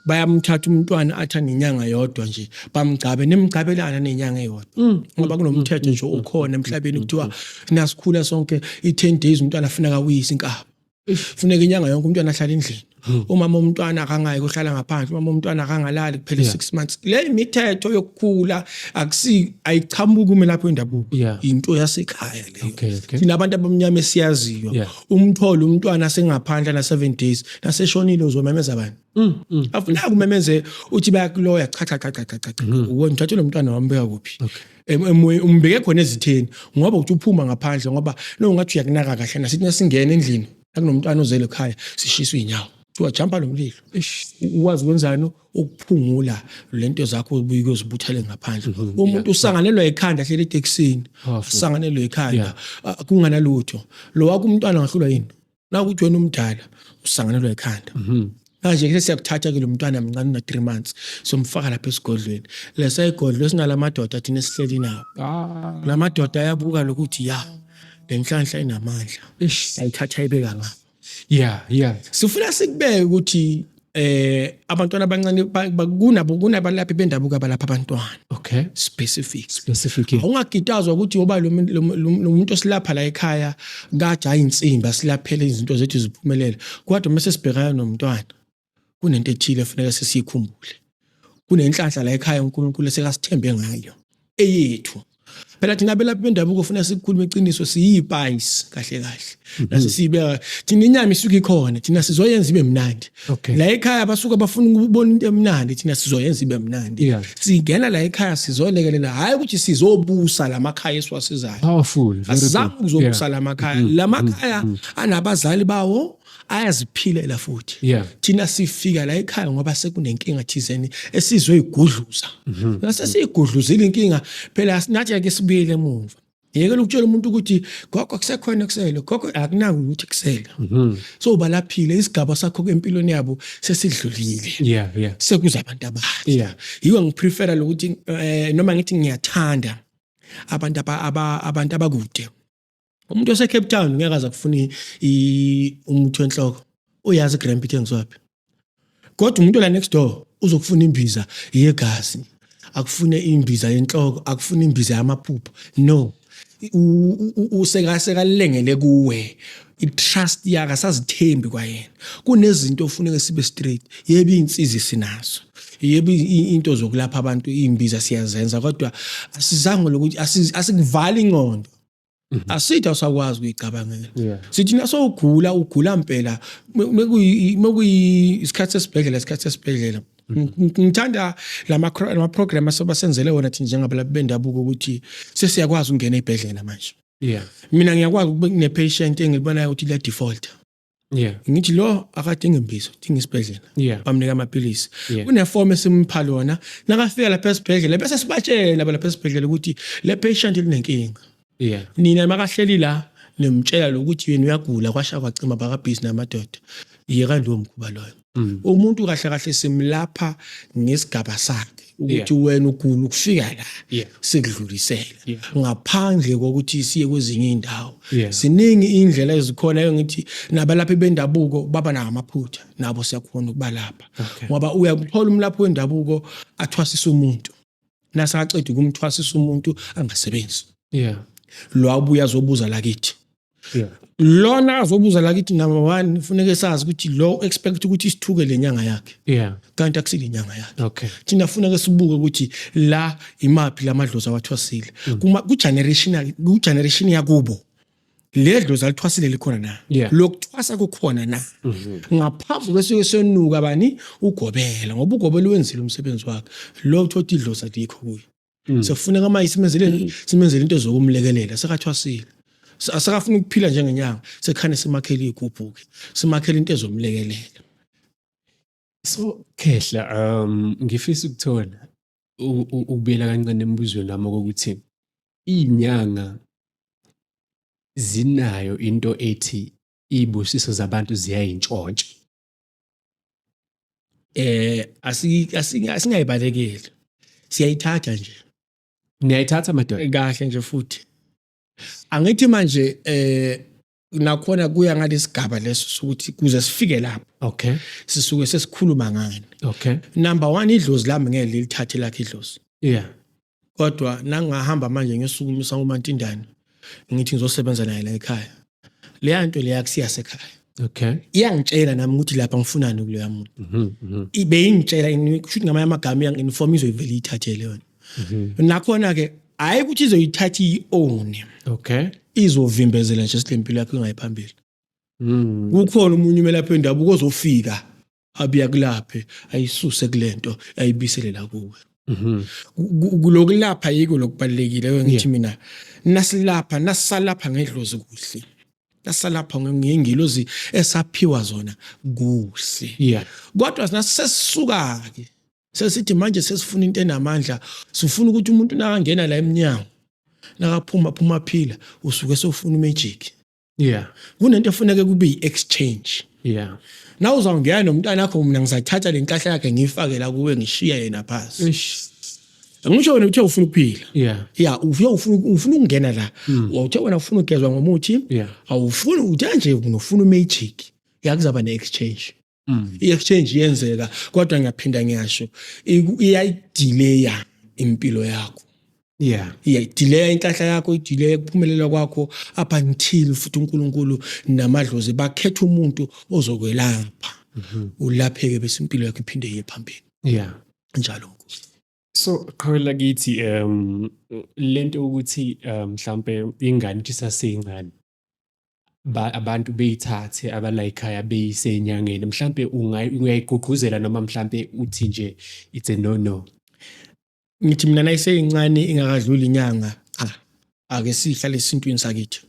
[SPEAKER 1] Bayamthatha umntwana athi nenyanga yodwa nje bamgcabe nemgcabelana nenyanga eyodwa ngoba kunomthetho nje ukhona emhlabeni kuthiwa nasikhula sonke i10 days umntwana afuneka uyise inkaba. Funeka inyanga yonke umntwana ahlala endlini. Umama umntwana akangayi kuhlala ngaphandle, umama umntwana akangalali kuphela 6 months. Le imithetho yokukhula ayichamuki uma lapho endabuko. Into yasekhaya leyo. Thina abantu abamnyama esiyaziyo. Umtholo umntwana sengaphandle na 7 days naseshonile uzomemeza abantu. Afuna kumemeze uthi bayakuloya cha. Wona uthathe lo mntwana wambeka kuphi? Umbeke khona ezitheni ngoba uthi uphuma ngaphandle ngoba lo ngathi uyakunaka kahle nasithi nasingena endlini akunomntwana ozele ekhaya sishiswe inyawo. Uwajampa lo mlilo. Uwazi kwenzani ukuphungula lento zakho ubuyike uzibuthele ngaphandle. Umuntu usanganelwa ekhanda hlele eTexini, usanganelwa ekhanda kunganalutho. Lo wakho umntwana ngahlulwa yini? Nakuthi wena umdala usanganelwa ekhanda. Manje ke siyakuthatha ke lo mntwana mncane na 3 months somfaka lapha esigodlweni. Lesa igodlo sinalamadoda thina sihleli nawo. Lamadoda ayabuka lokuthi ya lenhlanhla inamandla. Ayithatha ibeka ngapha.
[SPEAKER 2] Yeah.
[SPEAKER 1] Sifuna sikubeke ukuthi abantwana abancane kunabalaphi bendabuka abalapha abantwana.
[SPEAKER 2] Okay.
[SPEAKER 1] Specific.
[SPEAKER 2] Ungagitazwa
[SPEAKER 1] ukuthi ngoba lo muntu osilapha la ekhaya kaja insimbi asilaphele izinto zethu ziphumelele. Kodwa mase sibhekana nomntwana kunento ethile efuneka sesiyikhumbule. Kunenhlanhla la ekhaya uNkulunkulu esekasithembe ngayo eyethu. Phela thina belaphi bendabuko ufuna sikukhuluma iqiniso siyipayisi kahle. Nase sibeka thina inyama isuka ikhona thina sizoyenza ibe mnandi. La ekhaya basuka bafuna ukubona into emnandi thina sizoyenza ibe mnandi. Singena la ekhaya sizolekelela hayi ukuthi sizobusa lamakhaya esiwasizayo.
[SPEAKER 2] Powerful.
[SPEAKER 1] Azange uzobusa lamakhaya. Lamakhaya anabazali bawo ayaziphilela futhi. Thina sifika la ekhaya ngoba sekunenkinga thizeni esizoyigudluza. Nase siyigudluzile inkinga phela nathi ake sibuyele emuva. Yeke ukutshela umuntu ukuthi gogo kusekhona kusele gogo akunaki ukuthi kusele. So balaphile isigaba sakho kwempilweni yabo sesidlulile. Sekuza abantu abasha. Yiwe ngiprefera lokuthi noma ngithi ngiyathanda abantu abakude. Umuntu ose Cape Town ngeke aza kufuna umuthi wenhloko. Uyazi Grand ngizwaphi. Kodwa umuntu la next door uzokufuna imbiza yegazi. Akufune imbiza yenhloko, akufuna imbiza yamaphupho. No. Usekalengele kuwe. I-trust yakhe asazithembi kwayena. Kunezinto ofuneka sibe straight. Yebo insizwe sinazo. Yebo into zokulapha abantu imbiza siyazenza kodwa asizange lokuthi asikuvali ingqondo. Asithi awusakwazi ukuyicabangela. Sithi naso ugula impela mekuyi isikhathi sesibhedlela. Ngithanda lama program asebasenzele wona thina njengabalaphi bendabuko ukuthi sesiyakwazi ukungena ezibhedlela manje. Mina ngiyakwazi ukubeka ne-patient engilibonayo ukuthi le default. Ngithi lo akadinga imbizo, udinga isibhedlela. Bamnika amaphilisi. Kuneform esimpha lona. Nakafika lapha esibhedlela bese sibatshela lapha esibhedlela ukuthi le patient ilinenkinga. Nina makahleli la nemtshela lokuthi yena uyagula kwasha kwacima bakabhizi namadoda. Yeka lo mkhuba loyo. Umuntu kahle simlapha ngesigaba sakhe ukuthi wena ugula ukufika la sikudlulisela ngaphandle kokuthi siye kwezinye indawo. Siningi indlela ezikhona engithi nabalaphi bendabuko baba namaphutha nabo siyakhona ukubalapha. Ngoba uyakuthola umlaphi wendabuko athwasisa umuntu. Nasaqeda ukumthwasisa umuntu angasebenzi. Lo abuya azobuza la kithi. Lona azobuza la kithi number 1 kufanele sazi ukuthi lo expect ukuthi isithuke lenyanga yakhe. Kanti akusile inyanga yakhe. Thina kufanele sibuke ukuthi la imaphi lamadlozi awathwasile. Ku generation yakubo. Le dlozi alithwasile likhona na. Lokuthwasa kukhona na. Ngaphambi kwesuke senuka bani ugobela ngoba ugobela wenzile umsebenzi wakhe. Lo uthothi idlozi alikho kuye. Sekufuneka manje simenzele into zokumlekelela sekathwasile. Asakafuna ukuphila njengenyanga sekhane simakhele igubhuke simakhele into ezomlekelela.
[SPEAKER 2] So Khehla, ngifisa ukuthola ukubuyela kancane embuzweni wami ukuthi izinyanga zinayo into ethi izibusiso zabantu ziyayintshontsha.
[SPEAKER 1] Asingayibalekeli. Siyayithatha nje.
[SPEAKER 2] Niyayithatha madoda?
[SPEAKER 1] Kahle nje futhi. Angithi manje nakhona kuya ngalesigaba leso sokuthi kuze sifike lapho.
[SPEAKER 2] Okay.
[SPEAKER 1] Sisuke sesikhuluma ngani.
[SPEAKER 2] Okay.
[SPEAKER 1] Number 1 idlozi lami ngeke lilithathe lakhe idlozi.
[SPEAKER 2] Yeah.
[SPEAKER 1] Kodwa nangahamba manje ngesukumisa uMantindane ngithi ngizosebenza naye la ekhaya. Le nto leya kusiyasekhaya.
[SPEAKER 2] Okay.
[SPEAKER 1] Iyangitshela nami ukuthi lapha ngifunani kuloya muntu. Ibe ingitshela kushuthi ngamanye amagama iyanginform izovela ithathele yona. Nakhona ke hayi ukuthi izoyithatha i-own.
[SPEAKER 2] Okay.
[SPEAKER 1] Izovimbezela nje silempilo yakhe ngayiphambili. Kukhona umunye umelaphi wendabuko ozofika abiya kulaphe ayisuse kulento ayibisele la kuwe. Kulokulapha yiko lokubalekile ngithi mina nasilapha nasalapha ngedlozi kuhle. Nasalapha ngengilozi esaphiwa zona kuhle.
[SPEAKER 2] Yeah.
[SPEAKER 1] Kodwa sesisuka ke sesithi manje sesifuna into enamandla sifuna ukuthi umuntu nakangena la eminyango nakaphuma phila usuke sofuna magic.
[SPEAKER 2] Yeah.
[SPEAKER 1] Kunento efuneka kube i-exchange.
[SPEAKER 2] Yeah.
[SPEAKER 1] Nawu uzawungena nomntana wakho mina ngizathatha lenhlahla yakhe ngifake la kuwe ngishiya yena phansi. Ngisho wena uthe ufuna ukuphila.
[SPEAKER 2] Yeah.
[SPEAKER 1] Yeah, ufuna ukungena la. Uthe wena ufuna ukugezwa ngomuthi.
[SPEAKER 2] Yeah.
[SPEAKER 1] Awufuni uthe nje unofuna magic. Yakuzaba ne-exchange. I-exchange yenzeka kodwa ngiyaphinda ngiyasho iyayidelaya impilo yakho.
[SPEAKER 2] Yeah.
[SPEAKER 1] Iyayidelaya inhlahla yakho, idelaya ukuphumelela kwakho up until futhi uNkulunkulu namadlozi bakhetha umuntu ozokwelapha. Ulapheke bese impilo yakho iphinde iye phambili.
[SPEAKER 2] Yeah.
[SPEAKER 1] Njalo Nkosi.
[SPEAKER 2] So qhawela kithi lento ukuthi mhlambe ingane ithi sasencane abantu beyithathe abala ekhaya beyisenyangeni mhlambe uyayigqugquzela noma mhlambe uthi nje it's a no.
[SPEAKER 1] Ngithi mina nayiseyincane ingakadluli inyanga ake sihlale esintwini sakithi.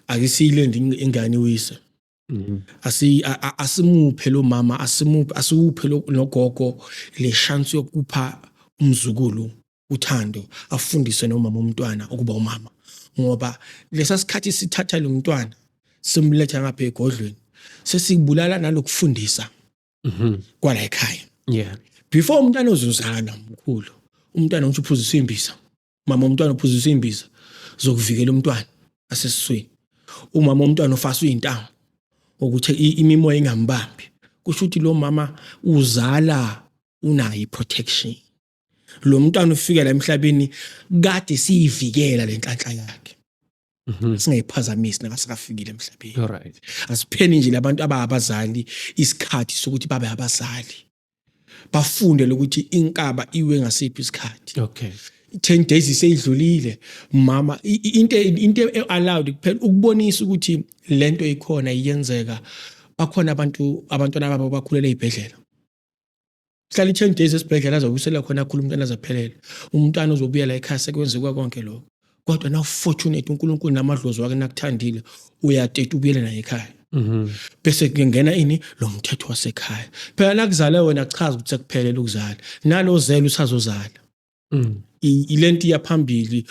[SPEAKER 1] Ake siyilende ingane uyise. Asimuphe lo mama asiwuphe nogogo le chance yokupha umzukulu uthando afundise nomama umntwana ukuba umama ngoba lesa sikhathi sithatha lo mntwana simletha ngapha egodlweni sesikubulala nalokufundisa kwala ekhaya.
[SPEAKER 2] Yeah.
[SPEAKER 1] Before umntwana uzuzala mkhulu umntwana uthi uphuzisa imbiza mama umntwana uphuzisa imbiza zokuvikela umntwana asesiswini umama umntwana ufasa uyintambo ukuthi imimoya ingambambi kusho ukuthi lo mama uzala unayi protection lo mntwana ufika la emhlabeni kade siyivikela lenhlanhla yakhe singayiphazamisi nakasikafikile emhlabeni.
[SPEAKER 2] Alright.
[SPEAKER 1] Asipheni nje labantu abazali isikhathi sokuthi babe abazali bafunde ukuthi inkaba iwe ngasiphi isikhathi.
[SPEAKER 2] Okay.
[SPEAKER 1] 10 days iseyidlulile mama into allowed kuphela ukubonisa ukuthi lento ikhona iyenzeka bakhona abantwana babo bakhulela ezibhedlela hlala 10 days esibhedlela azobusela khona khulu umntwana azaphelela umntwana uzobuya la ekhaya sekwenzeka konke lokho kodwa na fortunate uNkulunkulu namadlozi wake nakuthandile uyateta ubuyele naye ekhaya. Bese kungena ini lo mthetho wasekhaya phela nakuzala wena chaza ukuthi sekuphelela ukuzala nalo zela usazozala. Ilento yaphambili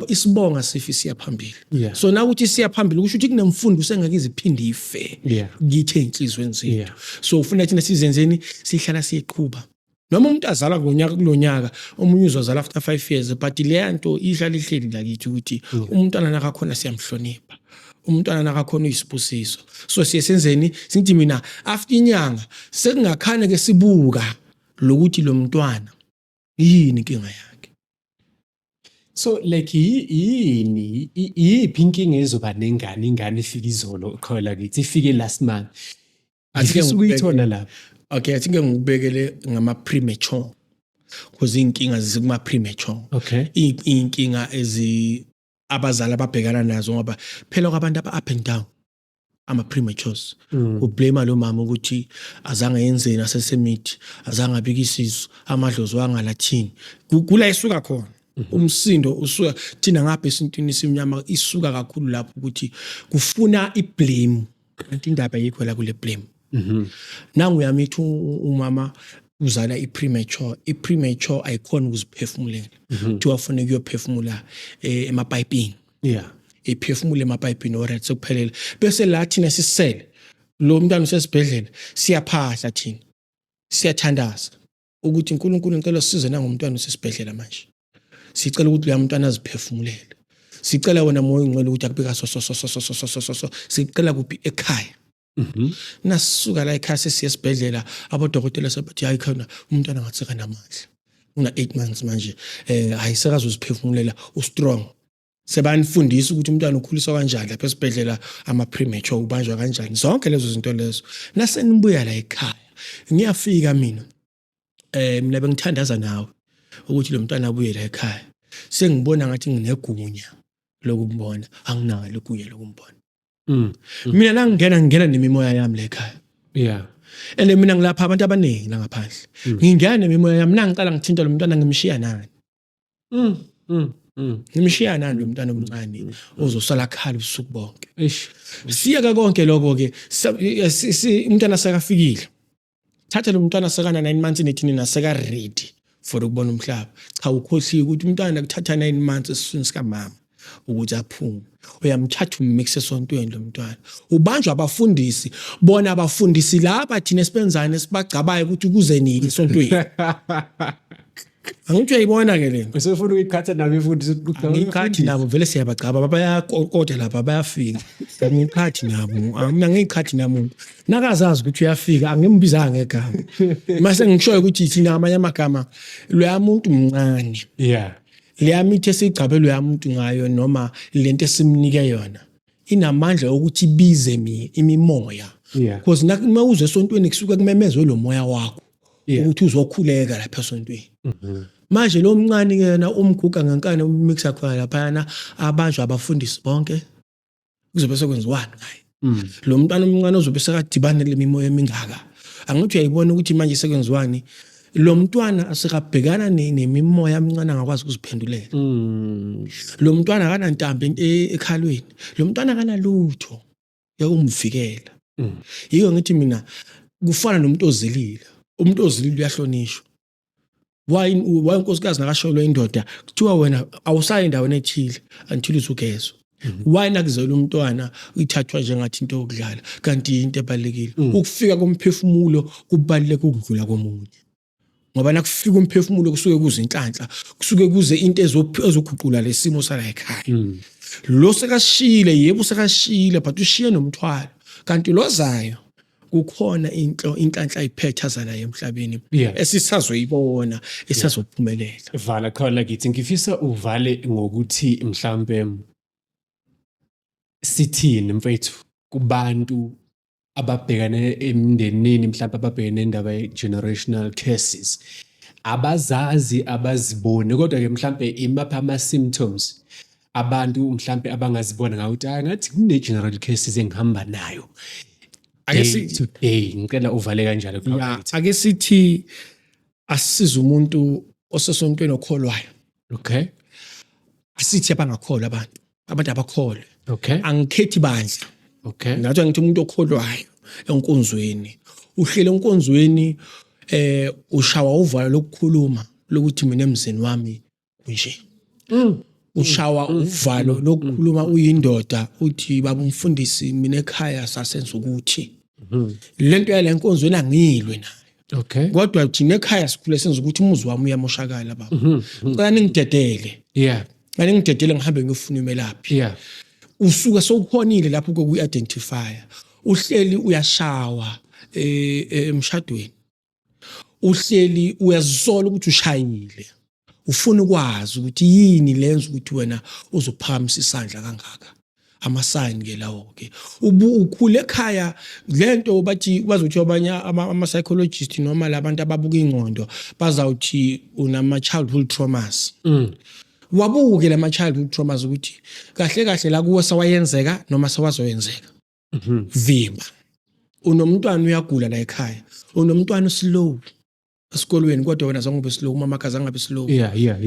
[SPEAKER 1] isibonga sifi siyaphambili.
[SPEAKER 2] Yeah.
[SPEAKER 1] So na ukuthi siyaphambili kusho ukuthi kunemfundo usengeke iziphinde ife.
[SPEAKER 2] Yeah.
[SPEAKER 1] Ngithe inhlizweni zethu.
[SPEAKER 2] Yeah.
[SPEAKER 1] So ufuna thina sizenzeni sihlala siqhubha noma umuntu azala kulonyaka omunye uzozala after 5 years but le nto ihlala ihleli lakithi ukuthi umntwana nakakhona siyamhlonipha umntwana nakakhona uyisibusiso. So siyesenzeni sithi mina after inyanga sekungakhane ke sibuka lokuthi lo mntwana yini inkinga yakhe.
[SPEAKER 2] So like yini iyiphi inkinga ezoba nengane ingane ifika izolo khola kithi ifike last month athi ukuyithola lapha.
[SPEAKER 1] Okay, I think ngikubekele ngama premature because inkinga zikuma premature.
[SPEAKER 2] Okay.
[SPEAKER 1] Inkinga abazali ababhekana nazo ngoba phela kwabantu aba up and down ama prematures ublame lo mama ukuthi azange yenzeni asesemithi azange abike isizwe amadlozi wangalathini kula isuka khona umsindo usuka thina ngapha esintwini simnyama isuka kakhulu lapho ukuthi kufuna iblame kanti indaba yikho la kule blame Nangu uyamithi umama uzala i-premature ayikhona ukuziphefumulela kuthiwa kufanele kuyophefumula emapayipini iphefumule emapayipini alright sekuphelele bese la thina sisele lo mntwana usesibhedlela siyaphahla thina siyathandaza ukuthi uNkulunkulu ngicela usize nangomntwana usesibhedlela manje sicela ukuthi lo mntwana aziphefumulele sicela wena moya ongcwele ukuthi akubeka so sicela kuphi ekhaya nasisuka la ekhaya sesiya esibhedlela abodokotela sebathi hayi khona umntwana ngatheka namandla una 8 months manje ayisakazi uziphefumulela ustrong sebanifundisa ukuthi umntwana ukhuliswa kanjani lapha esibhedlela ama-premature ubanjwa kanjani zonke lezo zinto lezo nasenibuya la ekhaya ngiyafika mina bengithandaza nawe ukuthi lo mntwana abuye la ekhaya sengibona ngathi nginegunya lokumbona anginalo igunya lokumbona mina ngingena nemimoya yami la ekhaya and mina ngilapha abantu abaningi la ngaphandle ngingena nemimoya yami nangicala ngithinta lo mntwana ngimshiya nani ngimshiya nani lo mntwana omncane ozosala khala usuku bonke siyeka konke lokho ke umntwana sekafikile thatha lo mntwana sekana 9 months nethini naseka ready for ukubona umhlaba cha ukhohliwe ukuthi umntwana kuthatha 9 months esiswini sika mama ukuthi aphume uyamthatha ummixe esontweni lo mntwana ubanjwa abafundisi bona abafundisi laba thina esibenzane sibagcabaye ukuthi kuze nini esontweni angithi uyayibona ke lento
[SPEAKER 2] usefuna ukukhatha nabo ifundisi
[SPEAKER 1] ngikhathi nabo vele siyabagcaba bayakokota lapha bayafika ngikhathi nabo mina ngikhathi nabo nakazazi ukuthi uyafika angimbizanga ngegama mase ngishoyo ukuthi thina amanye amagama lo yamuntu mncane leyamithi esigcabe lo yamuntu ngayo noma lento esimnike yona inamandla ukuthi ibize imimoya because uma uze esontweni kusuka kumemezwe lo moya wakho ukuthi uzokhuleka lapha esontweni manje lo mncane yena umguga ngenkane ummixa khona lapha abanjwa abafundisi bonke kuzobe sekwenziwani ngaye lo mntwana omncane uzobe sekadibana lemimoya emingaka angithi uyayibona ukuthi manje sekwenziwani lo mntwana asekabhekana nemimoya emincane angakwazi ukuziphendulela lo mntwana akanantambo ekhalweni lo mntwana akanalutho yakumvikela yiyo ngithi mina kufana nomuntu ozilile umuntu ozilile uyahlonishwa why unkosikazi nakasholwa indoda kuthiwa wena awusayi endaweni ethile until usugezwe why nakuzela umntwana uyithathwa njengathi into yokudlala kanti into ebalekile ukufika komphefumulo kubaleka ukudlula komunye ngoba nakufika umphefumulo kusuke kuze inhlanhla kusuke kuze into ezoguqula lesimo sala ekhaya lo sekashile yebo sekashile but ushiye nomthwalo kanti lozayo kukhona inhlanhla iphethaza la emhlabeni esisazoyibona esazophumelela
[SPEAKER 2] vala khona kithi ngifisa uvale ngokuthi mhlambe sithini mfethu kubantu ababhekane emindenini mhlawumbe ababhekene nendaba ye-generational curses abazazi abazibone kodwa ke mhlawumbe imapha ama-symptoms abantu mhlawumbe abangazibona ngawuthi ngathi kune-general curses engihamba nayo today ngicela uvale kanjalo
[SPEAKER 1] ake sithi asisize umuntu osesontweni okholwayo asithi abangakholwa abantu abakholwe angikhethi bandla ngathi ngithi umuntu okholwayo enkonzweni uhlele enkonzweni ushawa uvalo lokukhuluma lokuthi mina emzini wami kunje ushawa uvalo lokukhuluma uyindoda uthi baba umfundisi mina ekhaya sasenza ukuthi lento yale enkonzweni angilwe nayo kodwa thina ekhaya sikhule senza ukuthi umuzi wami uyamoshakala baba ngicela ningidedele ngidedele ngihambe ngiyofuna imelaphi usuka sokukhonile lapho koku-identify uhleli uyashawa emshadweni uhleli uyazisola ukuthi ushayile ufuna ukwazi ukuthi yini lenza ukuthi wena uzophamisa isandla kangaka ama-sign ke lawo ke ukhule ekhaya lento bathi bazothi abanye ama-psychologist noma labantu ababuka ingqondo bazawuthi unama-childhood traumas wabuke lama-childhood traumas ukuthi kahle kahle la kuwe sawayenzeka noma sawazoyenzeka vimba unomntwana uyagula la ekhaya unomntwana slow esikolweni kodwa wena zangobe slow mama akazange abe slow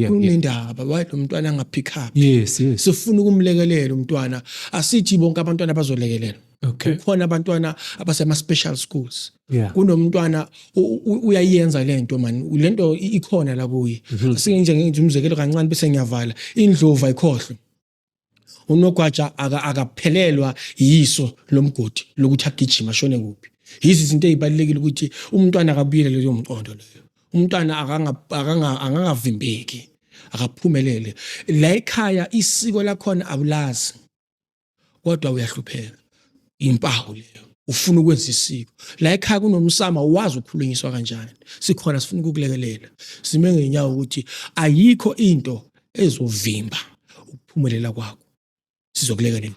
[SPEAKER 1] kunendaba why lo mntwana angapick up
[SPEAKER 2] yes
[SPEAKER 1] sifuna ukumlekelela umntwana asithi bonke abantwana bazolekelela
[SPEAKER 2] Okay.
[SPEAKER 1] Kukhona abantwana abasema-special schools.
[SPEAKER 2] Yeah.
[SPEAKER 1] Kunomntwana uyayenza lento man. Lento ikhona la kuye. Asike nje ngenze umzekelo kancane bese ngiyavala. Indlovu ayikhohlwe. Unogwaja akaphelelwa yiso lomgodi lokuthi agijima shone kuphi. Yizi izinto ezibalekile ukuthi umntwana akabuyele leyo mqondo leyo. Umntwana akangavimbeki, akaphumelele. La ekhaya isiko lakhona abulazi. Kodwa uyahlupheka. Impawu leyo. Ufuna ukwenza isiko. La ekhaya kunomsama wazi ukukhulunyiswa kanjani. Sikhona sifuna ukukulekelela. Sime ngenyawo ukuthi ayikho into ezovimba ukuphumelela kwakho. Sizokulekelela.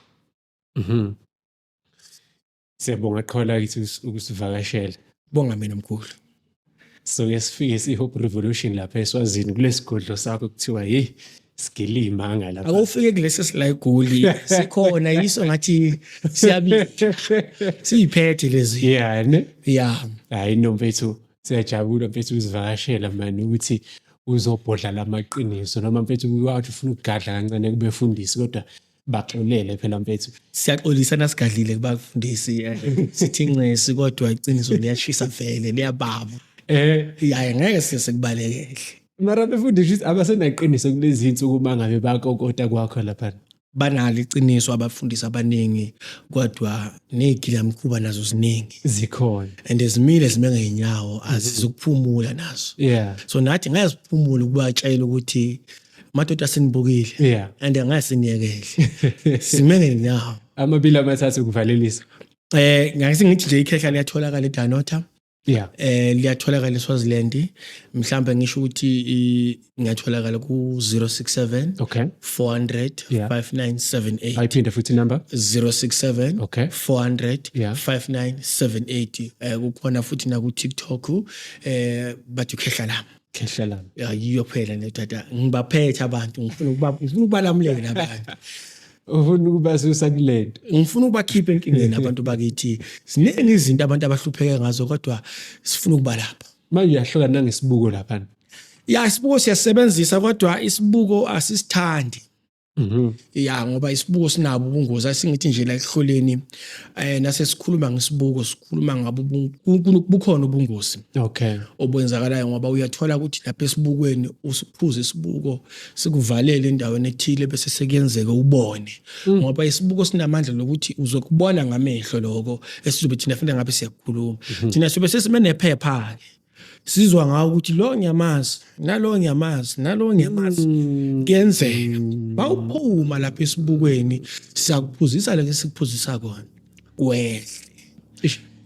[SPEAKER 2] Siyabonga Qhola kithi ukusivakashela.
[SPEAKER 1] Bonga mina mkhulu.
[SPEAKER 2] So yesifike siHope Revolution lapha eSwazini kulesigodlo sakho kuthiwa hey Skilima lapha.
[SPEAKER 1] Akufike kulesi silayigoli sikhona yiso ngathi siyabika. Siyiphethe lezi.
[SPEAKER 2] Yeah, ne?
[SPEAKER 1] Yeah.
[SPEAKER 2] Hayi no mfethu siyajabula mfethu uzivakashela man ukuthi uzobhodla lamaqiniso noma mfethu wathi ufuna ukugadla kancane kubefundisi kodwa baxolele phela mfethu.
[SPEAKER 1] Siyaxolisa nasigadlile kubafundisi sithi nqesi kodwa iqiniso liyashisa vele liyababa. Yeah, ngeke sikubalekele.
[SPEAKER 2] Mara befundisi abasenaqiniso kulezi insuku mangabe bakokota kwakho lapha.
[SPEAKER 1] Banalo iqiniso abafundisi abaningi kodwa nezigilamkhuba nazo ziningi
[SPEAKER 2] Zikhona.
[SPEAKER 1] and ezimile zime ngenyawo azizukuphumula nazo.
[SPEAKER 2] Yeah.
[SPEAKER 1] So nathi ngeke siphumule ukubatshela ukuthi madoda senibukile
[SPEAKER 2] Yeah.
[SPEAKER 1] and angeke siniyekele. Sime ngenyawo.
[SPEAKER 2] Amabili amathathu kuvalelisa.
[SPEAKER 1] Ngase ngithi nje ikhehla liyatholakala eDanota.
[SPEAKER 2] Yeah.
[SPEAKER 1] Liyatholakala eSwaziland. Mhlambe ngisho ukuthi ngatholakala ku 067
[SPEAKER 2] Okay.
[SPEAKER 1] 400
[SPEAKER 2] Yeah.
[SPEAKER 1] 5978.
[SPEAKER 2] Ayiphinda futhi number.
[SPEAKER 1] 067
[SPEAKER 2] Okay.
[SPEAKER 1] 400
[SPEAKER 2] Yeah.
[SPEAKER 1] 5978. Kukhona futhi na ku TikTok bathi ukhehla lami.
[SPEAKER 2] Khehla lami.
[SPEAKER 1] Yiyo phela ne tata ngibaphethe abantu ngifuna ukubalamulela abantu.
[SPEAKER 2] Ufuna ukubasusa kulento.
[SPEAKER 1] Ngifuna ukubakhipha enkingeni abantu bakithi. Siningi izinto abantu abahlupheka ngazo kodwa sifuna ukubalapha.
[SPEAKER 2] Manje uyahloka nangesibuko lapha.
[SPEAKER 1] Ya isibuko siyasebenzisa kodwa isibuko asisithandi. Ya ngoba isibuko sinabo ubungozi asingithi nje la ehloleni nase sikhuluma ngesibuko sikhuluma ngabo bukhona ubungozi.
[SPEAKER 2] Okay.
[SPEAKER 1] Obwenzakalayo ngoba uyathola ukuthi lapha esibukweni usiphuze isibuko sikuvalele endaweni ethile bese sekuyenzeka ubone ngoba isibuko sinamandla lokuthi uzokubona ngamehlo lokho esizobe thina fanele ngabe siyakhuluma thina sibe sesimene nephepha ke sizwa ngawo ukuthi lo ngiyamazi nalo ngiyamazi nalo ngiyamazi kuyenzeka bawuphuma lapha esibukweni siyakuphuzisa la esikuphuzisa kona wehle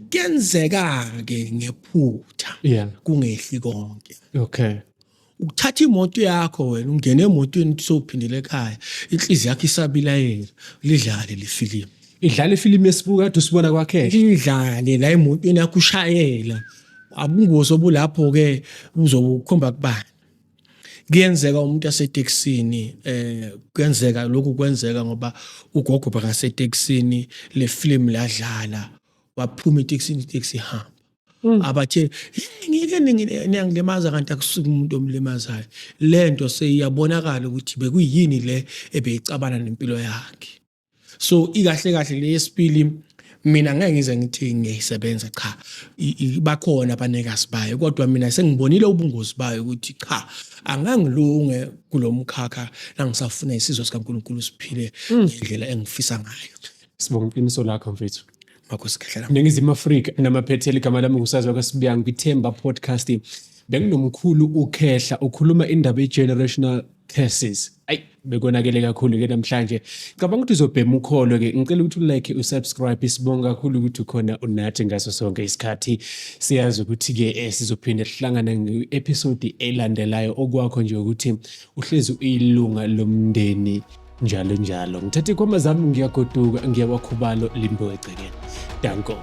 [SPEAKER 1] kuyenzeka ke ngephutha
[SPEAKER 2] Yeah.
[SPEAKER 1] kungehli konke.
[SPEAKER 2] Okay.
[SPEAKER 1] Ukuthatha imoto yakho wena ungene emotweni usophindela ekhaya inhliziyo yakho isabilayela lidlale le film.
[SPEAKER 2] Idlala ifilimu yesibuko kade usibona kwakhehla.
[SPEAKER 1] Lidlale la emotweni yakho ushayela abungozi obulapho ke uzokukhomba kubani. Kuyenzeka umuntu asetekisini kuyenzeka lokhu kwenzeka ngoba ugogo bakasetekisini le film ladlala waphuma etekisini itaxi ihamba. Abathe ngike ngiyangilimaza kanti akusuka umuntu omlimazayo. Lento seyiyabonakala ukuthi bekuyini le ebeyicabana nempilo yakhe. So ikahle kahle le yesipili mina ngeke ngize ngithi ngiyisebenza cha bakhona abanikazi bayo kodwa mina sengibonile ubungozi bayo ukuthi cha angangilunge kulomkhakha nangisafuna isizwe sikaNkulunkulu siphile ngendlela engifisa ngayo.
[SPEAKER 2] Sibonga iqiniso lakho mfethu.
[SPEAKER 1] Makhosi khehla.
[SPEAKER 2] Ningizimu Afrika namaphetheli igama lami ngusazwa kaSibiyanga kwithemba podcast. Benginomkhulu ukhehla ukhuluma indaba ye-generational curses. Ayi bekonakele kakhulu ke namhlanje. Cabanga ukuthi uzobhema ukholo ke ngicela ukuthi ulike usubscribe sibonga kakhulu ukuthi ukhona unathi ngaso sonke isikhathi. Siyazi ukuthi ke sizophinde sihlangana nge-episode elandelayo okwakho nje ukuthi uhlezi uyilunga lomndeni njalo njalo. Ngithathe kwamazami ngiyagoduka ngiyabakhubalo limbo egcekeni. Danko.